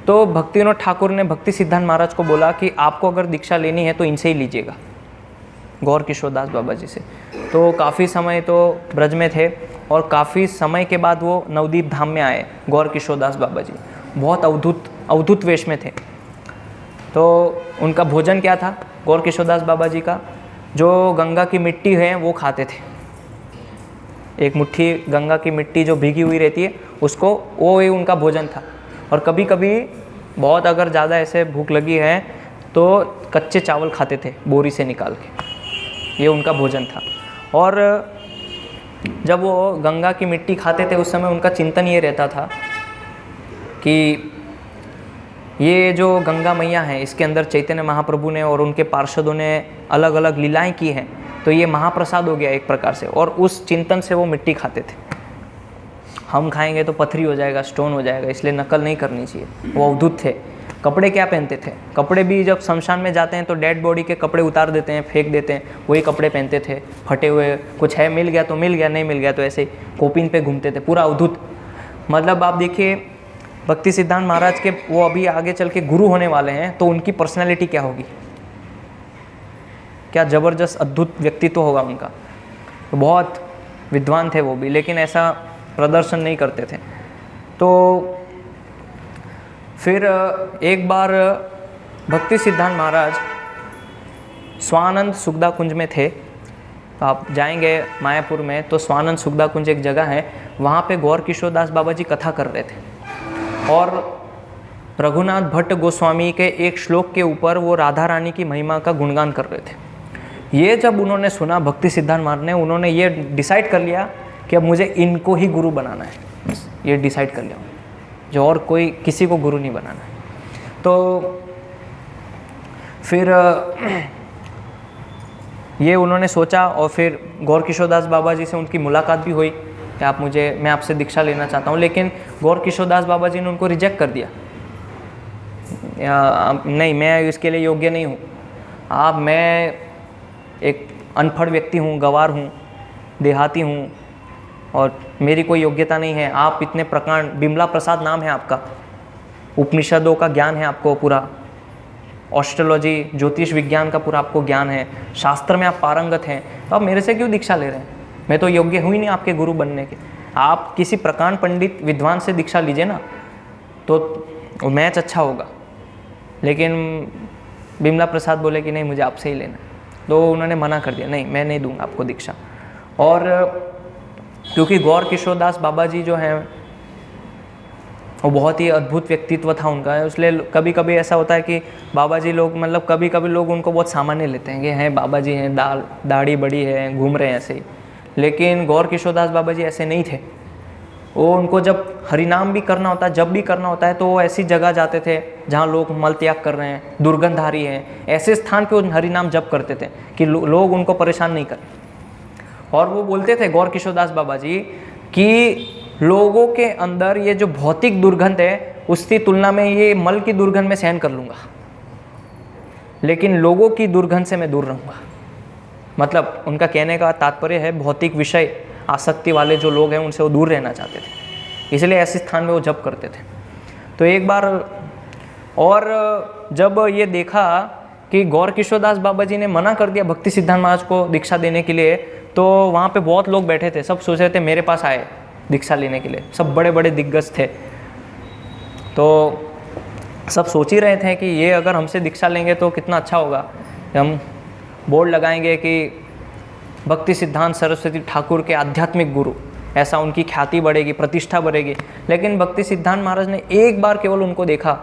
S1: तो भक्ति विनोद ठाकुर ने भक्ति सिद्धांत महाराज को बोला कि आपको अगर दीक्षा लेनी है तो इनसे ही लीजिएगा, गौर किशोर दास बाबा जी से। तो काफ़ी समय तो ब्रज में थे, और काफ़ी समय के बाद वो नवदीप धाम में आए गौर किशोर दास बाबा जी। बहुत अवधूत वेश में थे। तो उनका भोजन क्या था गौर किशोर दास बाबा जी का? जो गंगा की मिट्टी है वो खाते थे। एक मुट्ठी गंगा की मिट्टी जो भीगी हुई रहती है उसको, वो ही उनका भोजन था। और कभी कभी बहुत अगर ज़्यादा ऐसे भूख लगी है तो कच्चे चावल खाते थे बोरी से निकाल के, ये उनका भोजन था। और जब वो गंगा की मिट्टी खाते थे उस समय उनका चिंतन ये रहता था कि ये जो गंगा मैया है इसके अंदर चैतन्य महाप्रभु ने और उनके पार्षदों ने अलग अलग लीलाएं की हैं, तो ये महाप्रसाद हो गया एक प्रकार से। और उस चिंतन से वो मिट्टी खाते थे। हम खाएंगे तो पथरी हो जाएगा, स्टोन हो जाएगा, इसलिए नकल नहीं करनी चाहिए। वो अवधूत थे। कपड़े क्या पहनते थे? कपड़े भी जब शमशान में जाते हैं तो डेड बॉडी के कपड़े उतार देते हैं, फेंक देते हैं, वही कपड़े पहनते थे फटे हुए। कुछ है, मिल गया तो मिल गया, नहीं मिल गया तो ऐसे कोपिन पे घूमते थे, पूरा अवधूत। मतलब आप देखिए भक्ति सिद्धांत महाराज के, वो अभी आगे चल के गुरु होने वाले हैं, तो उनकी पर्सनैलिटी क्या होगी, क्या ज़बरदस्त अद्भुत व्यक्तित्व होगा उनका। तो बहुत विद्वान थे वो भी, लेकिन ऐसा प्रदर्शन नहीं करते थे। तो फिर एक बार भक्ति सिद्धांत महाराज स्वानंद सुखदा कुंज में थे। तो आप जाएंगे मायापुर में तो स्वानंद सुखदा कुंज एक जगह है, वहाँ पे गौर किशोर दास बाबा जी कथा कर रहे थे, और रघुनाथ भट्ट गोस्वामी के एक श्लोक के ऊपर वो राधा रानी की महिमा का गुणगान कर रहे थे। ये जब उन्होंने सुना भक्ति सिद्धांत महाराज ने, उन्होंने ये डिसाइड कर लिया कि अब मुझे इनको ही गुरु बनाना है। बस ये डिसाइड कर लिया, जो और कोई किसी को गुरु नहीं बनाना है। तो फिर ये उन्होंने सोचा, और फिर गौर किशोर दास बाबा जी से उनकी मुलाकात भी हुई कि मैं आपसे दीक्षा लेना चाहता हूँ। लेकिन गौर किशोर दास बाबा जी ने उनको रिजेक्ट कर दिया, नहीं, मैं इसके लिए योग्य नहीं हूँ। मैं एक अनपढ़ व्यक्ति हूँ, गंवार हूँ, देहाती हूँ, और मेरी कोई योग्यता नहीं है। आप इतने प्रकांड, बिमला प्रसाद नाम है आपका, उपनिषदों का ज्ञान है आपको पूरा, ऑस्ट्रोलॉजी ज्योतिष विज्ञान का पूरा आपको ज्ञान है, शास्त्र में आप पारंगत हैं, तो आप मेरे से क्यों दीक्षा ले रहे हैं? मैं तो योग्य हूँ ही नहीं आपके गुरु बनने के। आप किसी प्रकांड पंडित विद्वान से दीक्षा लीजिए ना, तो मैच अच्छा होगा। लेकिन बिमला प्रसाद बोले कि नहीं, मुझे आपसे ही लेना। तो उन्होंने मना कर दिया, नहीं, मैं नहीं दूंगा आपको दीक्षा। और क्योंकि गौर किशोर दास बाबा जी जो हैं वो बहुत ही अद्भुत व्यक्तित्व था उनका, इसलिए कभी कभी ऐसा होता है कि बाबा जी लोग, मतलब कभी कभी लोग उनको बहुत सामान्य लेते हैं कि हैं बाबा जी हैं, दाढ़ी बड़ी है, घूम रहे हैं ऐसे ही। लेकिन गौर किशोर दास बाबा जी ऐसे नहीं थे। वो उनको जब हरिनाम भी करना होता है, जब भी करना होता है, तो वो ऐसी जगह जाते थे जहाँ लोग मल त्याग कर रहे हैं, दुर्गंधारी हैं, ऐसे स्थान पे वो हरिनाम जप करते थे कि लोग उनको परेशान नहीं करें। और वो बोलते थे गौर किशोर दास बाबा जी कि लोगों के अंदर ये जो भौतिक दुर्गंध है उसकी तुलना में ये मल की दुर्गंध में सहन कर लूँगा, लेकिन लोगों की दुर्गंध से मैं दूर रहूँगा। मतलब उनका कहने का तात्पर्य है भौतिक विषय आसक्ति वाले जो लोग हैं उनसे वो दूर रहना चाहते थे, इसलिए ऐसे स्थान में वो जप करते थे। तो एक बार और जब ये देखा कि गौर किशोर दास बाबा जी ने मना कर दिया भक्ति सिद्धांत महाराज को दीक्षा देने के लिए, तो वहाँ पे बहुत लोग बैठे थे, सब सोच रहे थे मेरे पास आए दीक्षा लेने के लिए, सब बड़े बड़े दिग्गज थे। तो सब सोच ही रहे थे कि ये अगर हमसे दीक्षा लेंगे तो कितना अच्छा होगा, हम बोर्ड लगाएंगे कि भक्ति सिद्धांत सरस्वती ठाकुर के आध्यात्मिक गुरु, ऐसा उनकी ख्याति बढ़ेगी, प्रतिष्ठा बढ़ेगी। लेकिन भक्ति सिद्धांत महाराज ने एक बार केवल उनको देखा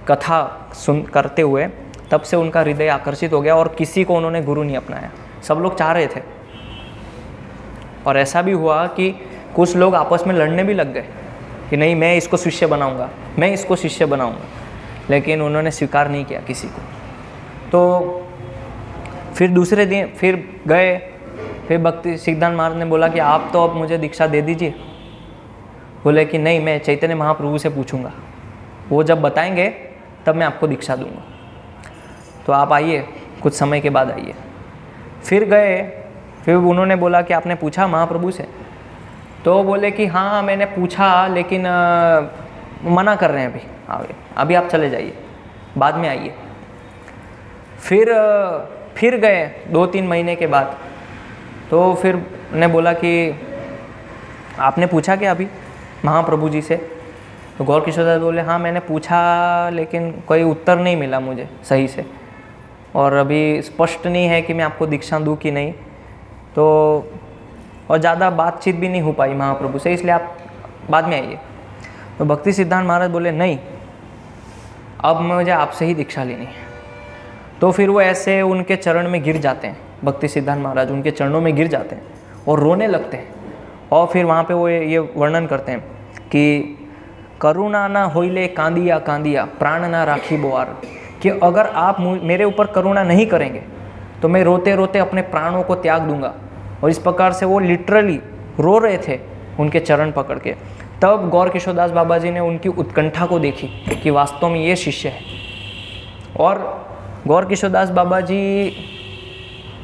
S1: कथा सुन करते हुए, तब से उनका हृदय आकर्षित हो गया और किसी को उन्होंने गुरु नहीं अपनाया। सब लोग चाह रहे थे, और ऐसा भी हुआ कि कुछ लोग आपस में लड़ने भी लग गए कि नहीं मैं इसको शिष्य बनाऊंगा, मैं इसको शिष्य बनाऊंगा, लेकिन उन्होंने स्वीकार नहीं किया किसी को। तो फिर दूसरे दिन फिर गए, फिर भक्ति सिद्धांत महाराज ने बोला कि आप तो अब मुझे दीक्षा दे दीजिए। बोले कि नहीं, मैं चैतन्य महाप्रभु से पूछूंगा, वो जब बताएंगे तब मैं आपको दीक्षा दूंगा, तो आप आइए, कुछ समय के बाद आइए। फिर गए, फिर उन्होंने बोला कि आपने पूछा महाप्रभु से? तो बोले कि हाँ मैंने पूछा, लेकिन मना कर रहे हैं अभी आप चले जाइए, बाद में आइए। फिर गए 2-3 महीने के बाद, तो फिर ने बोला कि आपने पूछा क्या अभी महाप्रभु जी से? तो गौर किशोर दास बोले हाँ मैंने पूछा, लेकिन कोई उत्तर नहीं मिला मुझे सही से, और अभी स्पष्ट नहीं है कि मैं आपको दीक्षा दूँ कि नहीं, तो और ज़्यादा बातचीत भी नहीं हो पाई महाप्रभु से, इसलिए आप बाद में आइए। तो भक्ति सिद्धांत महाराज बोले नहीं, अब मुझे आपसे ही दीक्षा लेनी है। तो फिर वो ऐसे उनके चरण में गिर जाते हैं, भक्ति सिद्धांत महाराज उनके चरणों में गिर जाते हैं और रोने लगते हैं। और फिर वहाँ पे वो ये वर्णन करते हैं कि करुणा ना होइले कांदिया कांदिया प्राण ना राखी बोआर, कि अगर आप मेरे ऊपर करुणा नहीं करेंगे तो मैं रोते रोते अपने प्राणों को त्याग दूंगा। और इस प्रकार से वो लिटरली रो रहे थे उनके चरण पकड़ के। तब गौर किशोर दास बाबा जी ने उनकी उत्कंठा को देखी कि वास्तव में ये शिष्य है। और गौर किशोर दास बाबा जी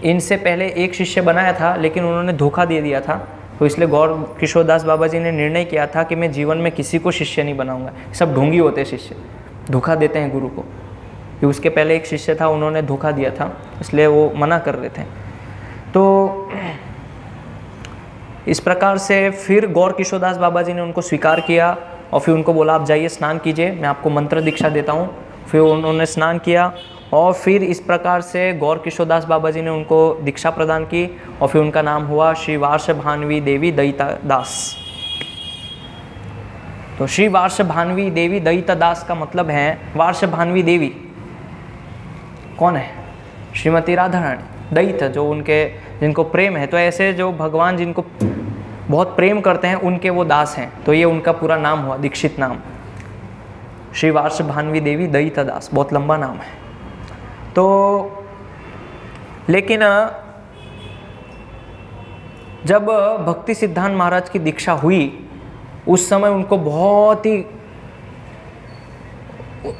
S1: इनसे पहले एक शिष्य बनाया था, लेकिन उन्होंने धोखा दे दिया था, तो इसलिए गौर किशोर दास बाबा जी ने निर्णय किया था कि मैं जीवन में किसी को शिष्य नहीं बनाऊंगा। सब ढोंगी होते हैं शिष्य, धोखा देते हैं गुरु को। कि उसके पहले एक शिष्य था, उन्होंने धोखा दिया था, इसलिए वो मना कर रहे थे। तो इस प्रकार से फिर गौर किशोर दास बाबा जी ने उनको स्वीकार किया और फिर उनको बोला आप जाइए स्नान कीजिए, मैं आपको मंत्र दीक्षा देता हूँ। फिर उन्होंने स्नान किया और फिर इस प्रकार से गौर किशोर दास बाबा जी ने उनको दीक्षा प्रदान की और फिर उनका नाम हुआ श्री वार्ष भानवी देवी दयिता दास। तो श्री वार्ष भानवी देवी दयिता दास का मतलब है, वार्ष भानवी देवी कौन है? श्रीमती राधा रानी। दयित जो उनके जिनको प्रेम है, तो ऐसे जो भगवान जिनको बहुत प्रेम करते हैं उनके वो दास हैं। तो ये उनका पूरा नाम हुआ, दीक्षित नाम, श्री वार्ष भानवी देवी दयिता दास। बहुत लंबा नाम है। तो लेकिन जब भक्ति सिद्धांत महाराज की दीक्षा हुई, उस समय उनको बहुत ही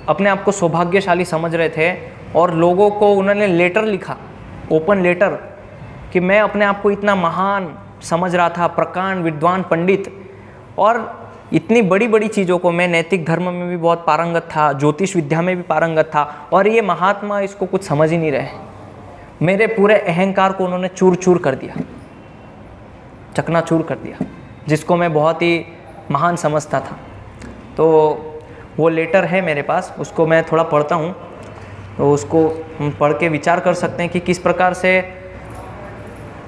S1: अपने आप को सौभाग्यशाली समझ रहे थे और लोगों को उन्होंने लेटर लिखा, ओपन लेटर, कि मैं अपने आप को इतना महान समझ रहा था, प्रकांड विद्वान पंडित, और इतनी बड़ी बड़ी चीज़ों को, मैं नैतिक धर्म में भी बहुत पारंगत था, ज्योतिष विद्या में भी पारंगत था, और ये महात्मा इसको कुछ समझ ही नहीं रहे। मेरे पूरे अहंकार को उन्होंने चूर चूर कर दिया, चकनाचूर कर दिया, जिसको मैं बहुत ही महान समझता था। तो वो लेटर है मेरे पास, उसको मैं थोड़ा पढ़ता हूँ, तो उसको हम पढ़ के विचार कर सकते हैं कि किस प्रकार से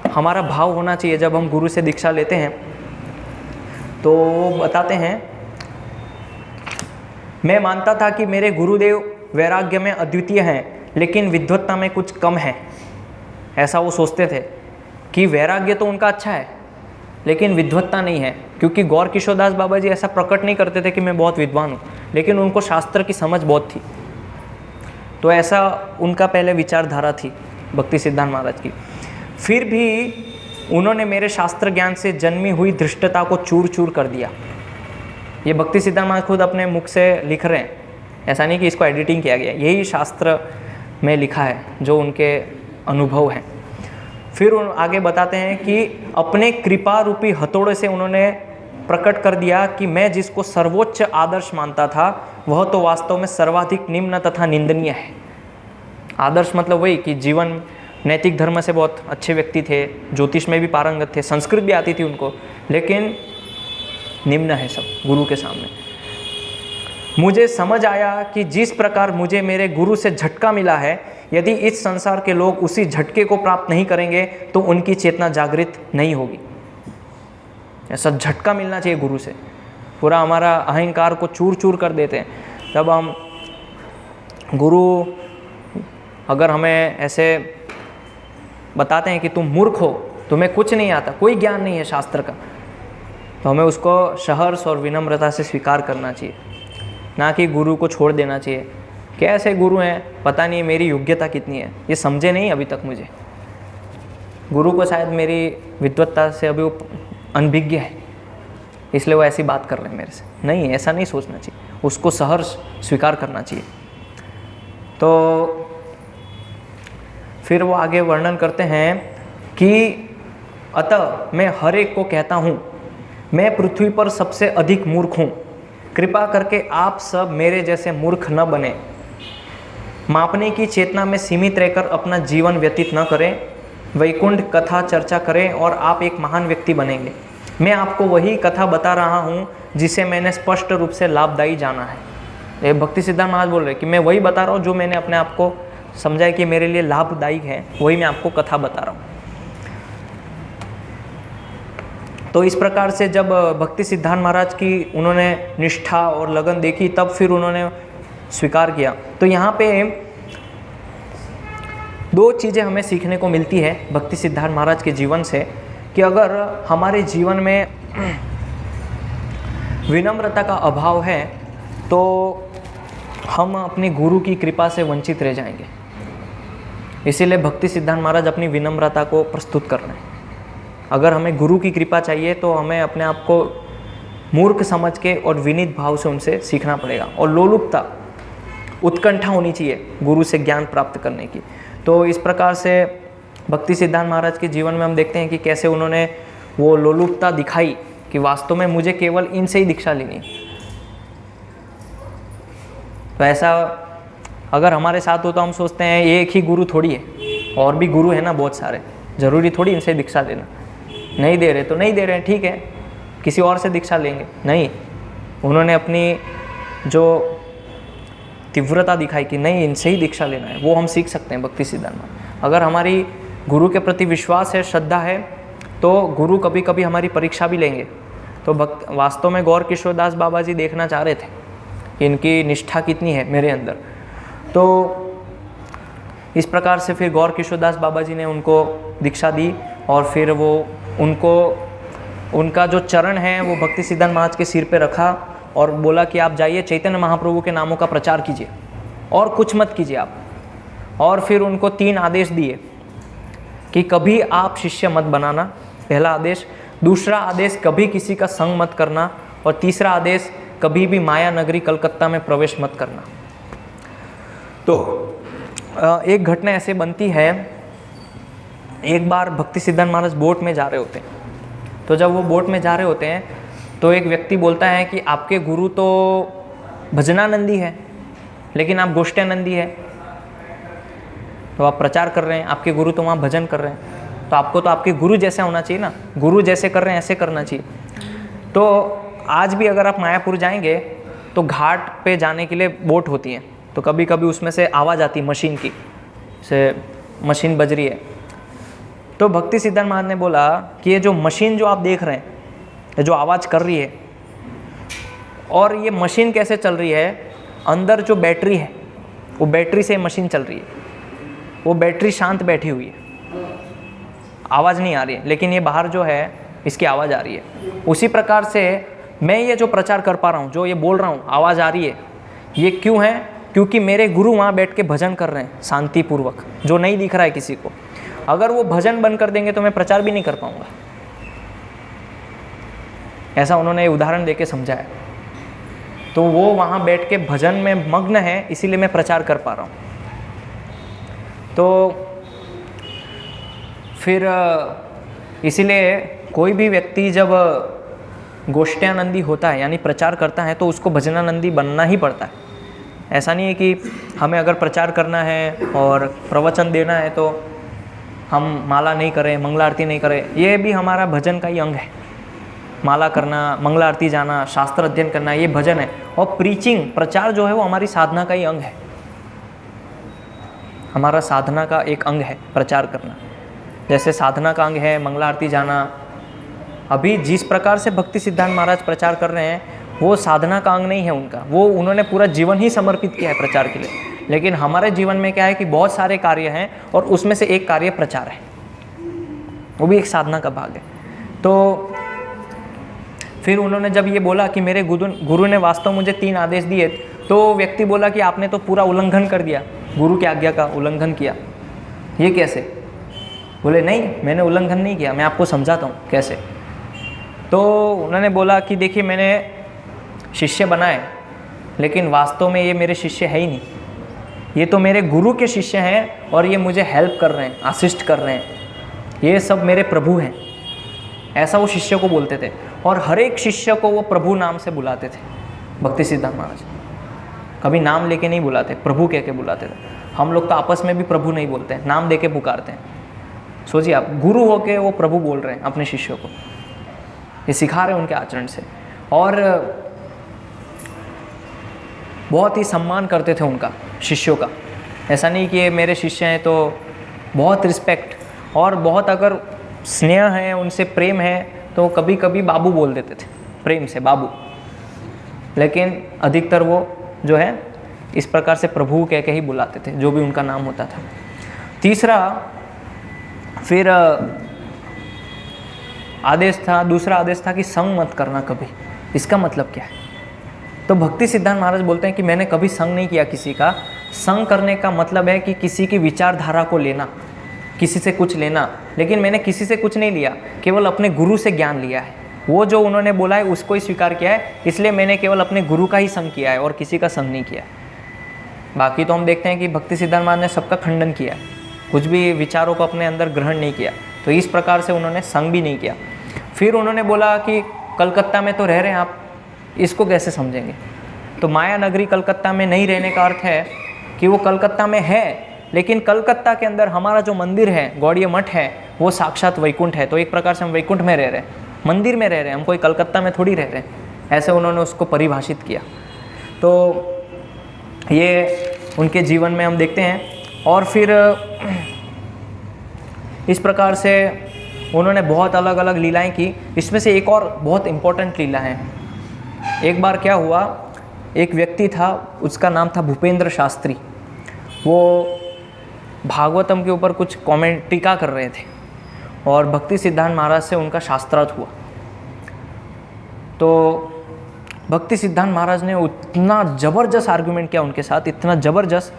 S1: हमारा भाव होना चाहिए जब हम गुरु से दीक्षा लेते हैं। तो वो बताते हैं, मैं मानता था कि मेरे गुरुदेव वैराग्य में अद्वितीय हैं, लेकिन विद्वत्ता में कुछ कम है। ऐसा वो सोचते थे कि वैराग्य तो उनका अच्छा है, लेकिन विद्वत्ता नहीं है, क्योंकि गौर किशोर दास बाबा जी ऐसा प्रकट नहीं करते थे कि मैं बहुत विद्वान हूँ, लेकिन उनको शास्त्र की समझ बहुत थी। तो ऐसा उनका पहले विचारधारा थी भक्ति सिद्धांत महाराज की। फिर भी उन्होंने मेरे शास्त्र ज्ञान से जन्मी हुई धृष्टता को चूर चूर कर दिया। ये भक्ति सिद्धांत महाराज खुद अपने मुख से लिख रहे हैं, ऐसा नहीं कि इसको एडिटिंग किया गया, यही शास्त्र में लिखा है जो उनके अनुभव हैं। फिर आगे बताते हैं कि अपने कृपा रूपी हथौड़े से उन्होंने प्रकट कर दिया कि मैं जिसको सर्वोच्च आदर्श मानता था वह तो वास्तव में सर्वाधिक निम्न तथा निंदनीय है। आदर्श मतलब वही कि जीवन नैतिक धर्म से बहुत अच्छे व्यक्ति थे, ज्योतिष में भी पारंगत थे, संस्कृत भी आती थी उनको, लेकिन निम्न है सब गुरु के सामने। मुझे समझ आया कि जिस प्रकार मुझे मेरे गुरु से झटका मिला है, यदि इस संसार के लोग उसी झटके को प्राप्त नहीं करेंगे तो उनकी चेतना जागृत नहीं होगी। ऐसा झटका मिलना चाहिए गुरु से, पूरा हमारा अहंकार को चूर चूर कर देते हैं। जब हम गुरु अगर हमें ऐसे बताते हैं कि तुम मूर्ख हो, तुम्हें कुछ नहीं आता, कोई ज्ञान नहीं है शास्त्र का, तो हमें उसको सहर्ष और विनम्रता से स्वीकार करना चाहिए, ना कि गुरु को छोड़ देना चाहिए। कैसे गुरु हैं, पता नहीं मेरी योग्यता कितनी है, ये समझे नहीं अभी तक मुझे। गुरु को शायद मेरी विद्वत्ता से अभी वो अनभिज्ञ है, इसलिए वो ऐसी बात कर रहे हैं मेरे से। नहीं, ऐसा नहीं सोचना चाहिए, उसको सहर्ष स्वीकार करना चाहिए। तो फिर वो आगे वर्णन करते हैं कि अतः मैं हर एक को कहता हूँ, मैं पृथ्वी पर सबसे अधिक मूर्ख हूँ, कृपा करके आप सब मेरे जैसे मूर्ख न बने। मापने की चेतना में सीमित रहकर अपना जीवन व्यतीत न करें, वैकुंठ कथा चर्चा करें और आप एक महान व्यक्ति बनेंगे। मैं आपको वही कथा बता रहा हूँ जिसे मैंने स्पष्ट रूप से लाभदायी जाना है। ये भक्ति सिद्धांत महाराज बोल रहे कि मैं वही बता रहा हूँ जो मैंने अपने आप को समझा है कि मेरे लिए लाभदायक है, वही मैं आपको कथा बता रहा हूँ। तो इस प्रकार से जब भक्ति सिद्धांत महाराज की उन्होंने निष्ठा और लगन देखी, तब फिर उन्होंने स्वीकार किया। तो यहाँ पे दो चीज़ें हमें सीखने को मिलती है भक्ति सिद्धांत महाराज के जीवन से, कि अगर हमारे जीवन में विनम्रता का अभाव है तो हम अपने गुरु की कृपा से वंचित रह जाएंगे। इसीलिए भक्ति सिद्धांत महाराज अपनी विनम्रता को प्रस्तुत कर रहे हैं। अगर हमें गुरु की कृपा चाहिए तो हमें अपने आप को मूर्ख समझ के और विनीत भाव से उनसे सीखना पड़ेगा, और लोलुपता, उत्कंठा होनी चाहिए गुरु से ज्ञान प्राप्त करने की। तो इस प्रकार से भक्ति सिद्धांत महाराज के जीवन में हम देखते हैं कि कैसे उन्होंने वो लोलुपता दिखाई कि वास्तव में मुझे केवल इनसे ही दीक्षा लेनी है। तो ऐसा अगर हमारे साथ हो तो हम सोचते हैं एक ही गुरु थोड़ी है, और भी गुरु है ना बहुत सारे, ज़रूरी थोड़ी इनसे दीक्षा लेना। नहीं दे रहे तो नहीं दे रहे हैं, ठीक है, किसी और से दीक्षा लेंगे। नहीं, उन्होंने अपनी जो तीव्रता दिखाई कि नहीं इनसे ही दीक्षा लेना है, वो हम सीख सकते हैं भक्ति सिद्धांत में। अगर हमारी गुरु के प्रति विश्वास है, श्रद्धा है, तो गुरु कभी कभी हमारी परीक्षा भी लेंगे। तो वास्तव में गौर किशोर दास बाबा जी देखना चाह रहे थे कि इनकी निष्ठा कितनी है मेरे अंदर। तो इस प्रकार से फिर गौर किशोर दास बाबा जी ने उनको दीक्षा दी, और फिर वो उनका जो चरण है वो भक्ति सिद्धांत महाराज के सिर पे रखा और बोला कि आप जाइए चैतन्य महाप्रभु के नामों का प्रचार कीजिए और कुछ मत कीजिए आप। और फिर उनको 3 आदेश दिए कि कभी आप शिष्य मत बनाना, पहला आदेश। दूसरा आदेश, कभी किसी का संग मत करना। और तीसरा आदेश, कभी भी माया नगरी कलकत्ता में प्रवेश मत करना। तो एक घटना ऐसे बनती है, एक बार भक्ति सिद्धांत महाराज बोट में जा रहे होते हैं। तो जब वो बोट में जा रहे होते हैं तो एक व्यक्ति बोलता है कि आपके गुरु तो भजनानंदी है, लेकिन आप गोष्ठानंदी है। तो आप प्रचार कर रहे हैं, आपके गुरु तो वहाँ भजन कर रहे हैं, तो आपको तो आपके गुरु जैसा होना चाहिए ना, गुरु जैसे कर रहे हैं ऐसे करना चाहिए। तो आज भी अगर आप मायापुर जाएंगे तो घाट पे जाने के लिए बोट होती हैं, तो कभी कभी उसमें से आवाज़ आती है मशीन की, से मशीन बज रही है। तो भक्ति सिद्धांत महाराज ने बोला कि ये जो मशीन जो आप देख रहे हैं, ये जो आवाज़ कर रही है, और ये मशीन कैसे चल रही है, अंदर जो बैटरी है वो बैटरी से मशीन चल रही है। वो बैटरी शांत बैठी हुई है, आवाज़ नहीं आ रही है, लेकिन ये बाहर जो है इसकी आवाज़ आ रही है। उसी प्रकार से मैं ये जो प्रचार कर पा रहा हूँ, जो ये बोल रहा हूँ, आवाज़ आ रही है, ये क्यों है? क्योंकि मेरे गुरु वहाँ बैठ के भजन कर रहे हैं शांतिपूर्वक, जो नहीं दिख रहा है किसी को। अगर वो भजन बंद कर देंगे तो मैं प्रचार भी नहीं कर पाऊँगा। ऐसा उन्होंने उदाहरण देके समझाया। तो वो वहाँ बैठ के भजन में मग्न है, इसीलिए मैं प्रचार कर पा रहा हूँ। तो फिर इसीलिए कोई भी व्यक्ति जब गोष्ठ्यानंदी होता है यानी प्रचार करता है तो उसको भजनानंदी बनना ही पड़ता है। ऐसा नहीं है कि हमें अगर प्रचार करना है और प्रवचन देना है तो हम माला नहीं करें, मंगला आरती नहीं करें। ये भी हमारा भजन का ही अंग है। माला करना, मंगला आरती जाना, शास्त्र अध्ययन करना, ये भजन है। और प्रीचिंग, प्रचार जो है वो हमारी साधना का ही अंग है। हमारा साधना का एक अंग है प्रचार करना। जैसे साधना का अंग है मंगला आरती जाना। अभी जिस प्रकार से भक्ति सिद्धांत महाराज प्रचार कर रहे हैं वो साधना का अंग नहीं है उनका, वो उन्होंने पूरा जीवन ही समर्पित किया है प्रचार के लिए। लेकिन हमारे जीवन में क्या है कि बहुत सारे कार्य हैं और उसमें से एक कार्य प्रचार है, वो भी एक साधना का भाग है। तो फिर उन्होंने जब ये बोला कि मेरे गुरु ने वास्तव मुझे 3 आदेश दिए, तो व्यक्ति बोला कि आपने तो पूरा उल्लंघन कर दिया, गुरु की आज्ञा का उल्लंघन किया। ये कैसे? बोले नहीं, मैंने उल्लंघन नहीं किया, मैं आपको समझाता हूँ कैसे। तो उन्होंने बोला कि देखिए मैंने शिष्य बनाए, लेकिन वास्तव में ये मेरे शिष्य है ही नहीं, ये तो मेरे गुरु के शिष्य हैं और ये मुझे हेल्प कर रहे हैं, असिस्ट कर रहे हैं, ये सब मेरे प्रभु हैं। ऐसा वो शिष्य को बोलते थे और हर एक शिष्य को वो प्रभु नाम से बुलाते थे। भक्ति सिद्धांत महाराज कभी नाम लेके नहीं बुलाते, प्रभु कह के बुलाते थे। हम लोग तो आपस में भी प्रभु नहीं बोलते हैं, नाम दे के पुकारते हैं। सोचिए आप, गुरु होके वो प्रभु बोल रहे हैं अपने शिष्यों को, ये सिखा रहे हैं उनके आचरण से। और बहुत ही सम्मान करते थे उनका, शिष्यों का। ऐसा नहीं कि ये मेरे शिष्य हैं तो बहुत रिस्पेक्ट, और बहुत अगर स्नेह है उनसे, प्रेम है, तो कभी कभी बाबू बोल देते थे, प्रेम से बाबू। लेकिन अधिकतर वो जो है इस प्रकार से प्रभु कह के ही बुलाते थे, जो भी उनका नाम होता था। तीसरा फिर आदेश था, दूसरा आदेश था कि संग मत करना कभी। इसका मतलब क्या है? तो भक्ति सिद्धांत महाराज बोलते हैं कि मैंने कभी संग नहीं किया किसी का। संग करने का मतलब है कि किसी की विचारधारा को लेना, किसी से कुछ लेना। लेकिन मैंने किसी से कुछ नहीं लिया, केवल अपने गुरु से ज्ञान लिया है। वो जो उन्होंने बोला है उसको ही स्वीकार किया है, इसलिए मैंने केवल अपने गुरु का ही संग किया है और किसी का संग नहीं किया है। बाकी तो हम देखते हैं कि भक्ति सिद्धांत महाराज ने सबका खंडन किया, कुछ भी विचारों को अपने अंदर ग्रहण नहीं किया। तो इस प्रकार से उन्होंने संग भी नहीं किया। फिर उन्होंने बोला कि कलकत्ता में तो रह रहे हैं आप, इसको कैसे समझेंगे? तो माया नगरी कलकत्ता में नहीं रहने का अर्थ है कि वो कलकत्ता में है, लेकिन कलकत्ता के अंदर हमारा जो मंदिर है, गौड़ीय मठ है, वो साक्षात वैकुंठ है। तो एक प्रकार से हम वैकुंठ में रह रहे हैं, मंदिर में रह रहे हैं, हम कोई कलकत्ता में थोड़ी रह रहे हैं। ऐसे उन्होंने उसको परिभाषित किया। तो ये उनके जीवन में हम देखते हैं। और फिर इस प्रकार से उन्होंने बहुत अलग अलग लीलाएं की। इसमें से एक और बहुत इम्पोर्टेंट लीला है। एक बार क्या हुआ, एक व्यक्ति था, उसका नाम था भूपेंद्र शास्त्री। वो भागवतम के ऊपर कुछ कमेंट, टीका कर रहे थे और भक्ति सिद्धांत महाराज से उनका शास्त्रार्थ हुआ। तो भक्ति सिद्धांत महाराज ने उतना ज़बरदस्त आर्गुमेंट किया उनके साथ, इतना ज़बरदस्त।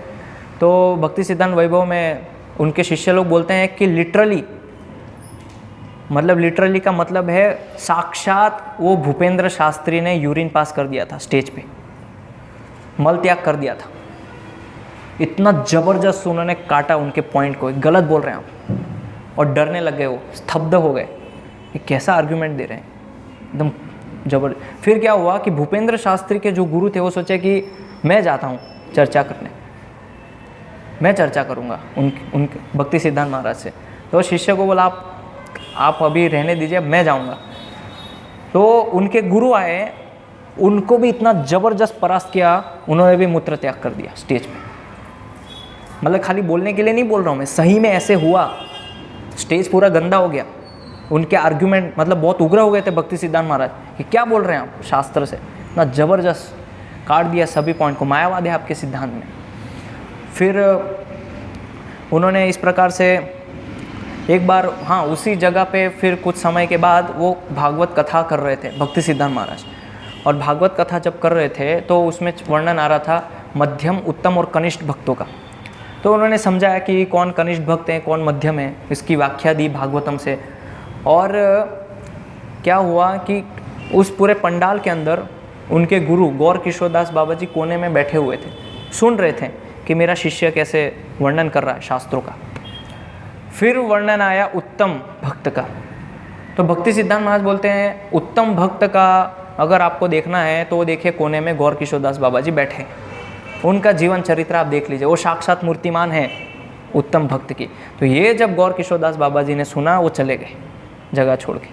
S1: तो भक्ति सिद्धांत वैभव में उनके शिष्य लोग बोलते हैं कि लिटरली का मतलब है साक्षात वो भूपेंद्र शास्त्री ने यूरिन पास कर दिया था स्टेज पे, मल त्याग कर दिया था। इतना ज़बरदस्त उन्होंने काटा उनके पॉइंट को, गलत बोल रहे हैं आप, और डरने लग गए, वो स्तब्ध हो गए, ये कैसा आर्गुमेंट दे रहे हैं, एकदम जबरदस्त। फिर क्या हुआ कि भूपेंद्र शास्त्री के जो गुरु थे वो सोचे कि मैं जाता हूँ चर्चा करने, मैं चर्चा करूँगा उनके भक्ति सिद्धांत महाराज से। तो शिष्य को बोला आप अभी रहने दीजिए, मैं जाऊँगा। तो उनके गुरु आए, उनको भी इतना ज़बरदस्त परास्त किया, उन्होंने भी मूत्र त्याग कर दिया स्टेज पे। मतलब खाली बोलने के लिए नहीं बोल रहा हूँ मैं, सही में ऐसे हुआ। स्टेज पूरा गंदा हो गया, उनके आर्ग्यूमेंट मतलब बहुत उग्र हो गए थे भक्ति सिद्धांत महाराज कि क्या बोल रहे हैं आप शास्त्र से। इतना ज़बरदस्त काट दिया सभी पॉइंट को, मायावाद है आपके सिद्धांत में। फिर उन्होंने इस प्रकार से एक बार, हाँ, उसी जगह पे फिर कुछ समय के बाद वो भागवत कथा कर रहे थे भक्ति सिद्धांत महाराज। और भागवत कथा जब कर रहे थे तो उसमें वर्णन आ रहा था मध्यम, उत्तम और कनिष्ठ भक्तों का। तो उन्होंने समझाया कि कौन कनिष्ठ भक्त हैं, कौन मध्यम है, इसकी व्याख्या दी भागवतम से। और क्या हुआ कि उस पूरे पंडाल के अंदर उनके गुरु गौर किशोरदास बाबा जी कोने में बैठे हुए थे, सुन रहे थे कि मेरा शिष्य कैसे वर्णन कर रहा है शास्त्रों का। फिर वर्णन आया उत्तम भक्त का, तो भक्ति सिद्धांत महाराज बोलते हैं उत्तम भक्त का अगर आपको देखना है तो वो देखिए कोने में गौर किशोर दास बाबा जी बैठे, उनका जीवन चरित्र आप देख लीजिए, वो साक्षात मूर्तिमान है उत्तम भक्त की। तो ये जब गौर किशोर दास बाबा जी ने सुना, वो चले गए जगह छोड़ के,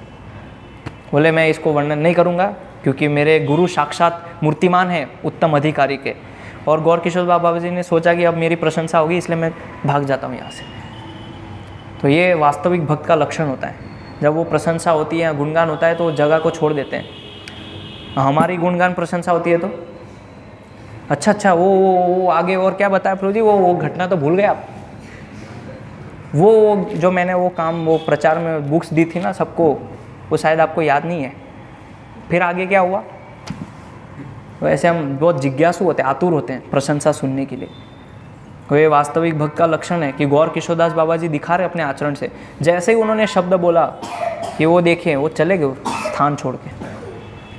S1: बोले मैं इसको वर्णन नहीं करूँगा क्योंकि मेरे गुरु साक्षात मूर्तिमान हैं उत्तम अधिकारी के। और गौर किशोर बाबा जी ने सोचा कि अब मेरी प्रशंसा होगी इसलिए मैं भाग जाता हूँ यहाँ से। तो ये वास्तविक भक्त का लक्षण होता है, जब वो प्रशंसा होती है, गुणगान होता है तो जगह को छोड़ देते हैं। हमारी गुणगान प्रशंसा होती है तो अच्छा वो आगे और क्या बताया प्रभु जी, वो घटना तो भूल गए आप, वो जो मैंने वो काम वो प्रचार में बुक्स दी थी ना सबको, वो शायद आपको याद नहीं है, फिर आगे क्या हुआ। वैसे हम बहुत जिज्ञासु होते हैं, आतुर होते हैं प्रशंसा सुनने के लिए। तो ये वास्तविक भक्त का लक्षण है कि गौर किशोरदास बाबा जी दिखा रहे अपने आचरण से। जैसे ही उन्होंने शब्द बोला कि वो देखें, वो चले गए स्थान छोड़ के,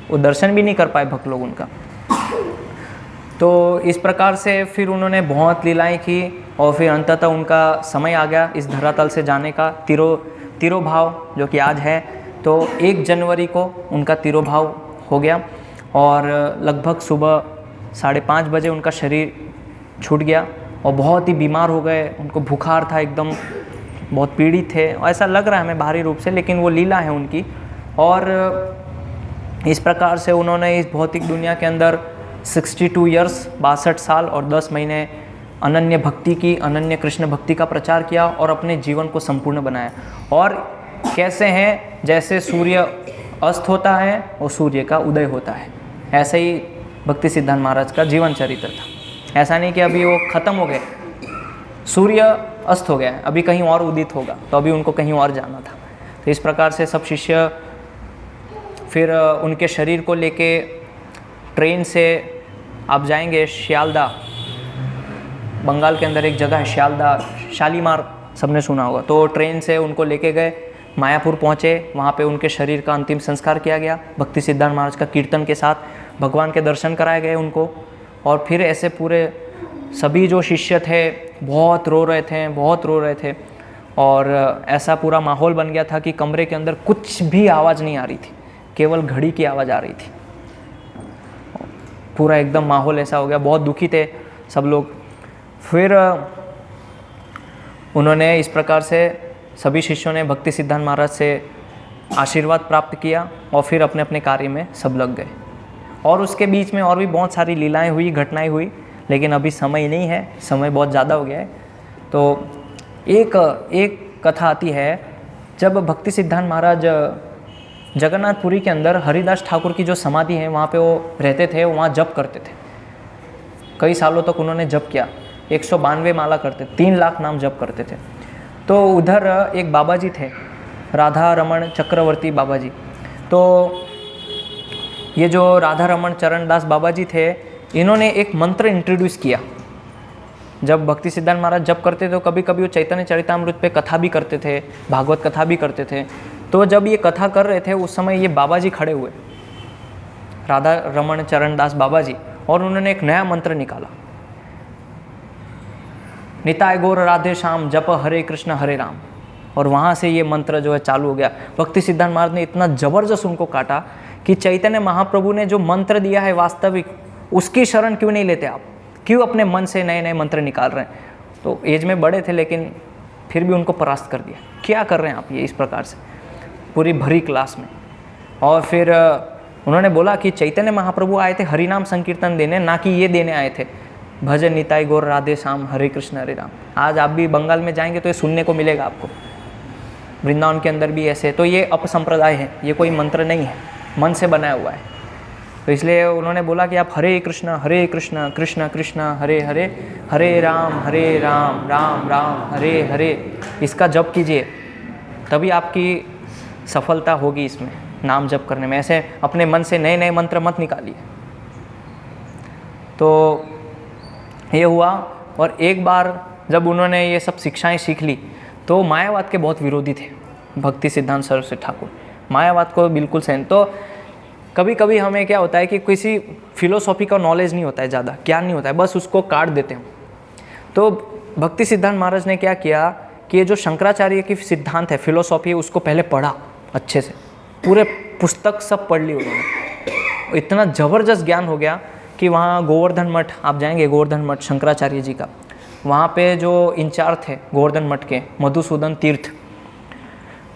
S1: वो दर्शन भी नहीं कर पाए भक्त लोग उनका। तो इस प्रकार से फिर उन्होंने बहुत लीलाएं की और फिर अंततः उनका समय आ गया इस धरातल से जाने का। तिरोभाव जो कि आज है, तो 1 जनवरी को उनका तिरोभाव हो गया और लगभग सुबह 5:30 बजे उनका शरीर छूट गया और बहुत ही बीमार हो गए, उनको बुखार था, एकदम बहुत पीड़ित थे, ऐसा लग रहा है हमें बाहरी रूप से, लेकिन वो लीला है उनकी। और इस प्रकार से उन्होंने इस भौतिक दुनिया के अंदर 62 ईयर्स 62 साल और 10 महीने अनन्य भक्ति की, अनन्य कृष्ण भक्ति का प्रचार किया और अपने जीवन को संपूर्ण बनाया। और कैसे हैं, जैसे सूर्य अस्त होता है और सूर्य का उदय होता है, ऐसे ही भक्ति सिद्धांत महाराज का जीवन चरित्र था। ऐसा नहीं कि अभी वो ख़त्म हो गए, सूर्य अस्त हो गया है, अभी कहीं और उदित होगा, तो अभी उनको कहीं और जाना था। तो इस प्रकार से सब शिष्य फिर उनके शरीर को लेके ट्रेन से आप जाएंगे शियालदा, बंगाल के अंदर एक जगह है शियालदा, शालीमार सबने सुना होगा। तो ट्रेन से उनको लेके गए, मायापुर पहुँचे, वहाँ पे उनके शरीर का अंतिम संस्कार किया गया भक्ति सिद्धांत महाराज का कीर्तन के साथ, भगवान के दर्शन कराए गए उनको। और फिर ऐसे पूरे सभी जो शिष्य थे बहुत रो रहे थे और ऐसा पूरा माहौल बन गया था कि कमरे के अंदर कुछ भी आवाज़ नहीं आ रही थी, केवल घड़ी की आवाज़ आ रही थी। पूरा एकदम माहौल ऐसा हो गया, बहुत दुखी थे सब लोग। फिर उन्होंने इस प्रकार से सभी शिष्यों ने भक्ति सिद्धांत महाराज से आशीर्वाद प्राप्त किया और फिर अपने अपने कार्य में सब लग गए। और उसके बीच में और भी बहुत सारी लीलाएं हुई, घटनाएं हुई, लेकिन अभी समय नहीं है, समय बहुत ज़्यादा हो गया है। तो एक कथा आती है, जब भक्ति सिद्धांत महाराज जगन्नाथपुरी के अंदर हरिदास ठाकुर की जो समाधि है वहाँ पे वो रहते थे, वहाँ जप करते थे। कई सालों तक उन्होंने जप किया, 192 माला करते, 3 लाख नाम जप करते थे। तो उधर एक बाबा जी थे, राधा रमण चक्रवर्ती बाबा जी। तो ये जो राधा रमण चरणदास बाबा जी थे, इन्होंने एक मंत्र इंट्रोड्यूस किया। जब भक्ति सिद्धांत महाराज जप करते थे तो कभी कभी वो चैतन्य चरितामृत पे कथा भी करते थे, भागवत कथा भी करते थे। तो जब ये कथा कर रहे थे उस समय ये बाबा जी खड़े हुए, राधा रमण चरणदास बाबा जी, और उन्होंने एक नया मंत्र निकाला, निताय गौर राधे श्याम जप हरे कृष्ण हरे राम। और वहाँ से ये मंत्र जो है चालू हो गया। भक्ति सिद्धांत महाराज ने इतना ज़बरदस्त उनको काटा कि चैतन्य महाप्रभु ने जो मंत्र दिया है वास्तविक, उसकी शरण क्यों नहीं लेते आप, क्यों अपने मन से नए नए मंत्र निकाल रहे हैं। तो एज में बड़े थे लेकिन फिर भी उनको परास्त कर दिया, क्या कर रहे हैं आप ये, इस प्रकार से पूरी भरी क्लास में। और फिर उन्होंने बोला कि चैतन्य महाप्रभु आए थे हरिनाम संकीर्तन देने, ना कि ये देने आए थे भजन निताई गौर राधे श्याम हरे कृष्ण हरे राम। आज आप भी बंगाल में जाएंगे तो ये सुनने को मिलेगा आपको, वृंदावन के अंदर भी ऐसे। तो ये अपसंप्रदाय है, ये कोई मंत्र नहीं है, मन से बनाया हुआ है। तो इसलिए उन्होंने बोला कि आप हरे कृष्ण कृष्ण कृष्ण हरे हरे, हरे राम राम राम हरे हरे, इसका जप कीजिए, तभी आपकी सफलता होगी इसमें नाम जप करने में। ऐसे अपने मन से नए नए मंत्र मत निकालिए। तो ये हुआ। और एक बार जब उन्होंने ये सब शिक्षाएं सीख ली तो मायावाद के बहुत विरोधी थे भक्ति सिद्धांत सरस्वती ठाकुर, मायावाद को बिल्कुल सहन। तो कभी कभी हमें क्या होता है कि किसी फिलोसॉफी का नॉलेज नहीं होता है, ज़्यादा ज्ञान नहीं होता है, बस उसको काट देते हैं। तो भक्ति सिद्धांत महाराज ने क्या किया कि ये जो शंकराचार्य की सिद्धांत है, फिलोसॉफी है, उसको पहले पढ़ा, अच्छे से, पूरे पुस्तक सब पढ़ ली उन्होंने। इतना ज़बरदस्त ज्ञान हो गया कि वहाँ गोवर्धन मठ, आप जाएंगे गोवर्धन मठ शंकराचार्य जी का, वहाँ पे जो इंचार्ज थे गोवर्धन मठ के, मधुसूदन तीर्थ,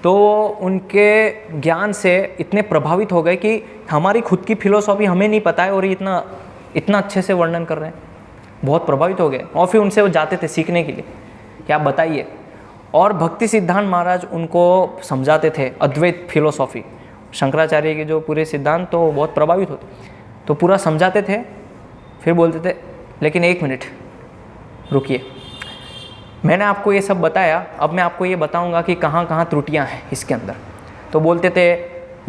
S1: तो उनके ज्ञान से इतने प्रभावित हो गए कि हमारी खुद की फिलोसॉफी हमें नहीं पता है और ये इतना अच्छे से वर्णन कर रहे हैं। बहुत प्रभावित हो गए और फिर उनसे वो जाते थे सीखने के लिए कि आप बताइए। और भक्ति सिद्धांत महाराज उनको समझाते थे अद्वैत फिलोसॉफी, शंकराचार्य के जो पूरे सिद्धांत, तो बहुत प्रभावित होते, तो पूरा समझाते थे। फिर बोलते थे लेकिन 1 मिनट रुकिए, मैंने आपको ये सब बताया, अब मैं आपको ये बताऊंगा कि कहाँ कहाँ त्रुटियाँ हैं इसके अंदर। तो बोलते थे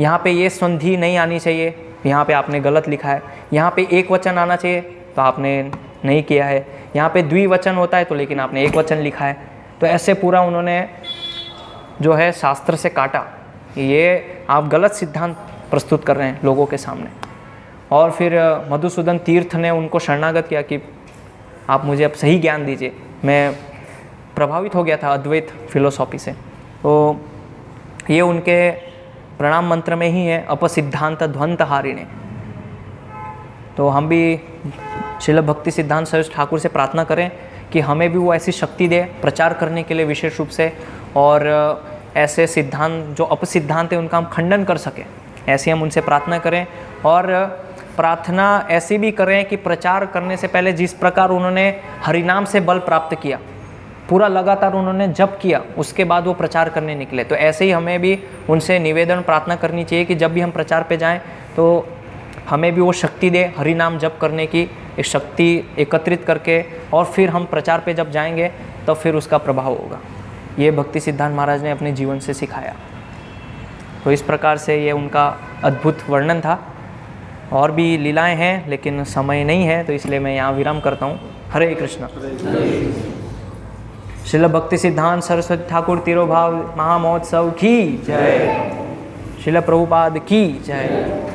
S1: यहाँ पे ये संधि नहीं आनी चाहिए, यहाँ पे आपने गलत लिखा है, यहाँ पे एक वचन आना चाहिए तो आपने नहीं किया है, यहाँ पे द्विवचन होता है तो लेकिन आपने एक वचन लिखा है। तो ऐसे पूरा उन्होंने जो है शास्त्र से काटा, ये आप गलत सिद्धांत प्रस्तुत कर रहे हैं लोगों के सामने। और फिर मधुसूदन तीर्थ ने उनको शरणागत किया कि आप मुझे अब सही ज्ञान दीजिए। मैं प्रभावित हो गया था अद्वैत फिलोसॉफी से। तो ये उनके प्रणाम मंत्र में ही है, अपसिद्धांत ध्वंत हारिणे। तो हम भी श्रील भक्ति सिद्धांत सरस्वती ठाकुर से प्रार्थना करें कि हमें भी वो ऐसी शक्ति दे प्रचार करने के लिए विशेष रूप से, और ऐसे सिद्धांत जो अपसिद्धांत है उनका हम खंडन कर सकें, ऐसी हम उनसे प्रार्थना करें। और प्रार्थना ऐसी भी करें कि प्रचार करने से पहले जिस प्रकार उन्होंने हरिनाम से बल प्राप्त किया, पूरा लगातार उन्होंने जप किया, उसके बाद वो प्रचार करने निकले, तो ऐसे ही हमें भी उनसे निवेदन प्रार्थना करनी चाहिए कि जब भी हम प्रचार पे जाएं तो हमें भी वो शक्ति दे, हरिनाम जप करने की एक शक्ति एकत्रित करके, और फिर हम प्रचार पे जब जाएंगे तो फिर उसका प्रभाव होगा। ये भक्ति सिद्धांत महाराज ने अपने जीवन से सिखाया। तो इस प्रकार से ये उनका अद्भुत वर्णन था। और भी लीलाएं हैं लेकिन समय नहीं है, तो इसलिए मैं यहाँ विराम करता हूँ। हरे कृष्ण। श्रील भक्ति सिद्धांत सरस्वती ठाकुर तिरोभाव महामहोत्सव की जय। श्रील प्रभुपाद की जय।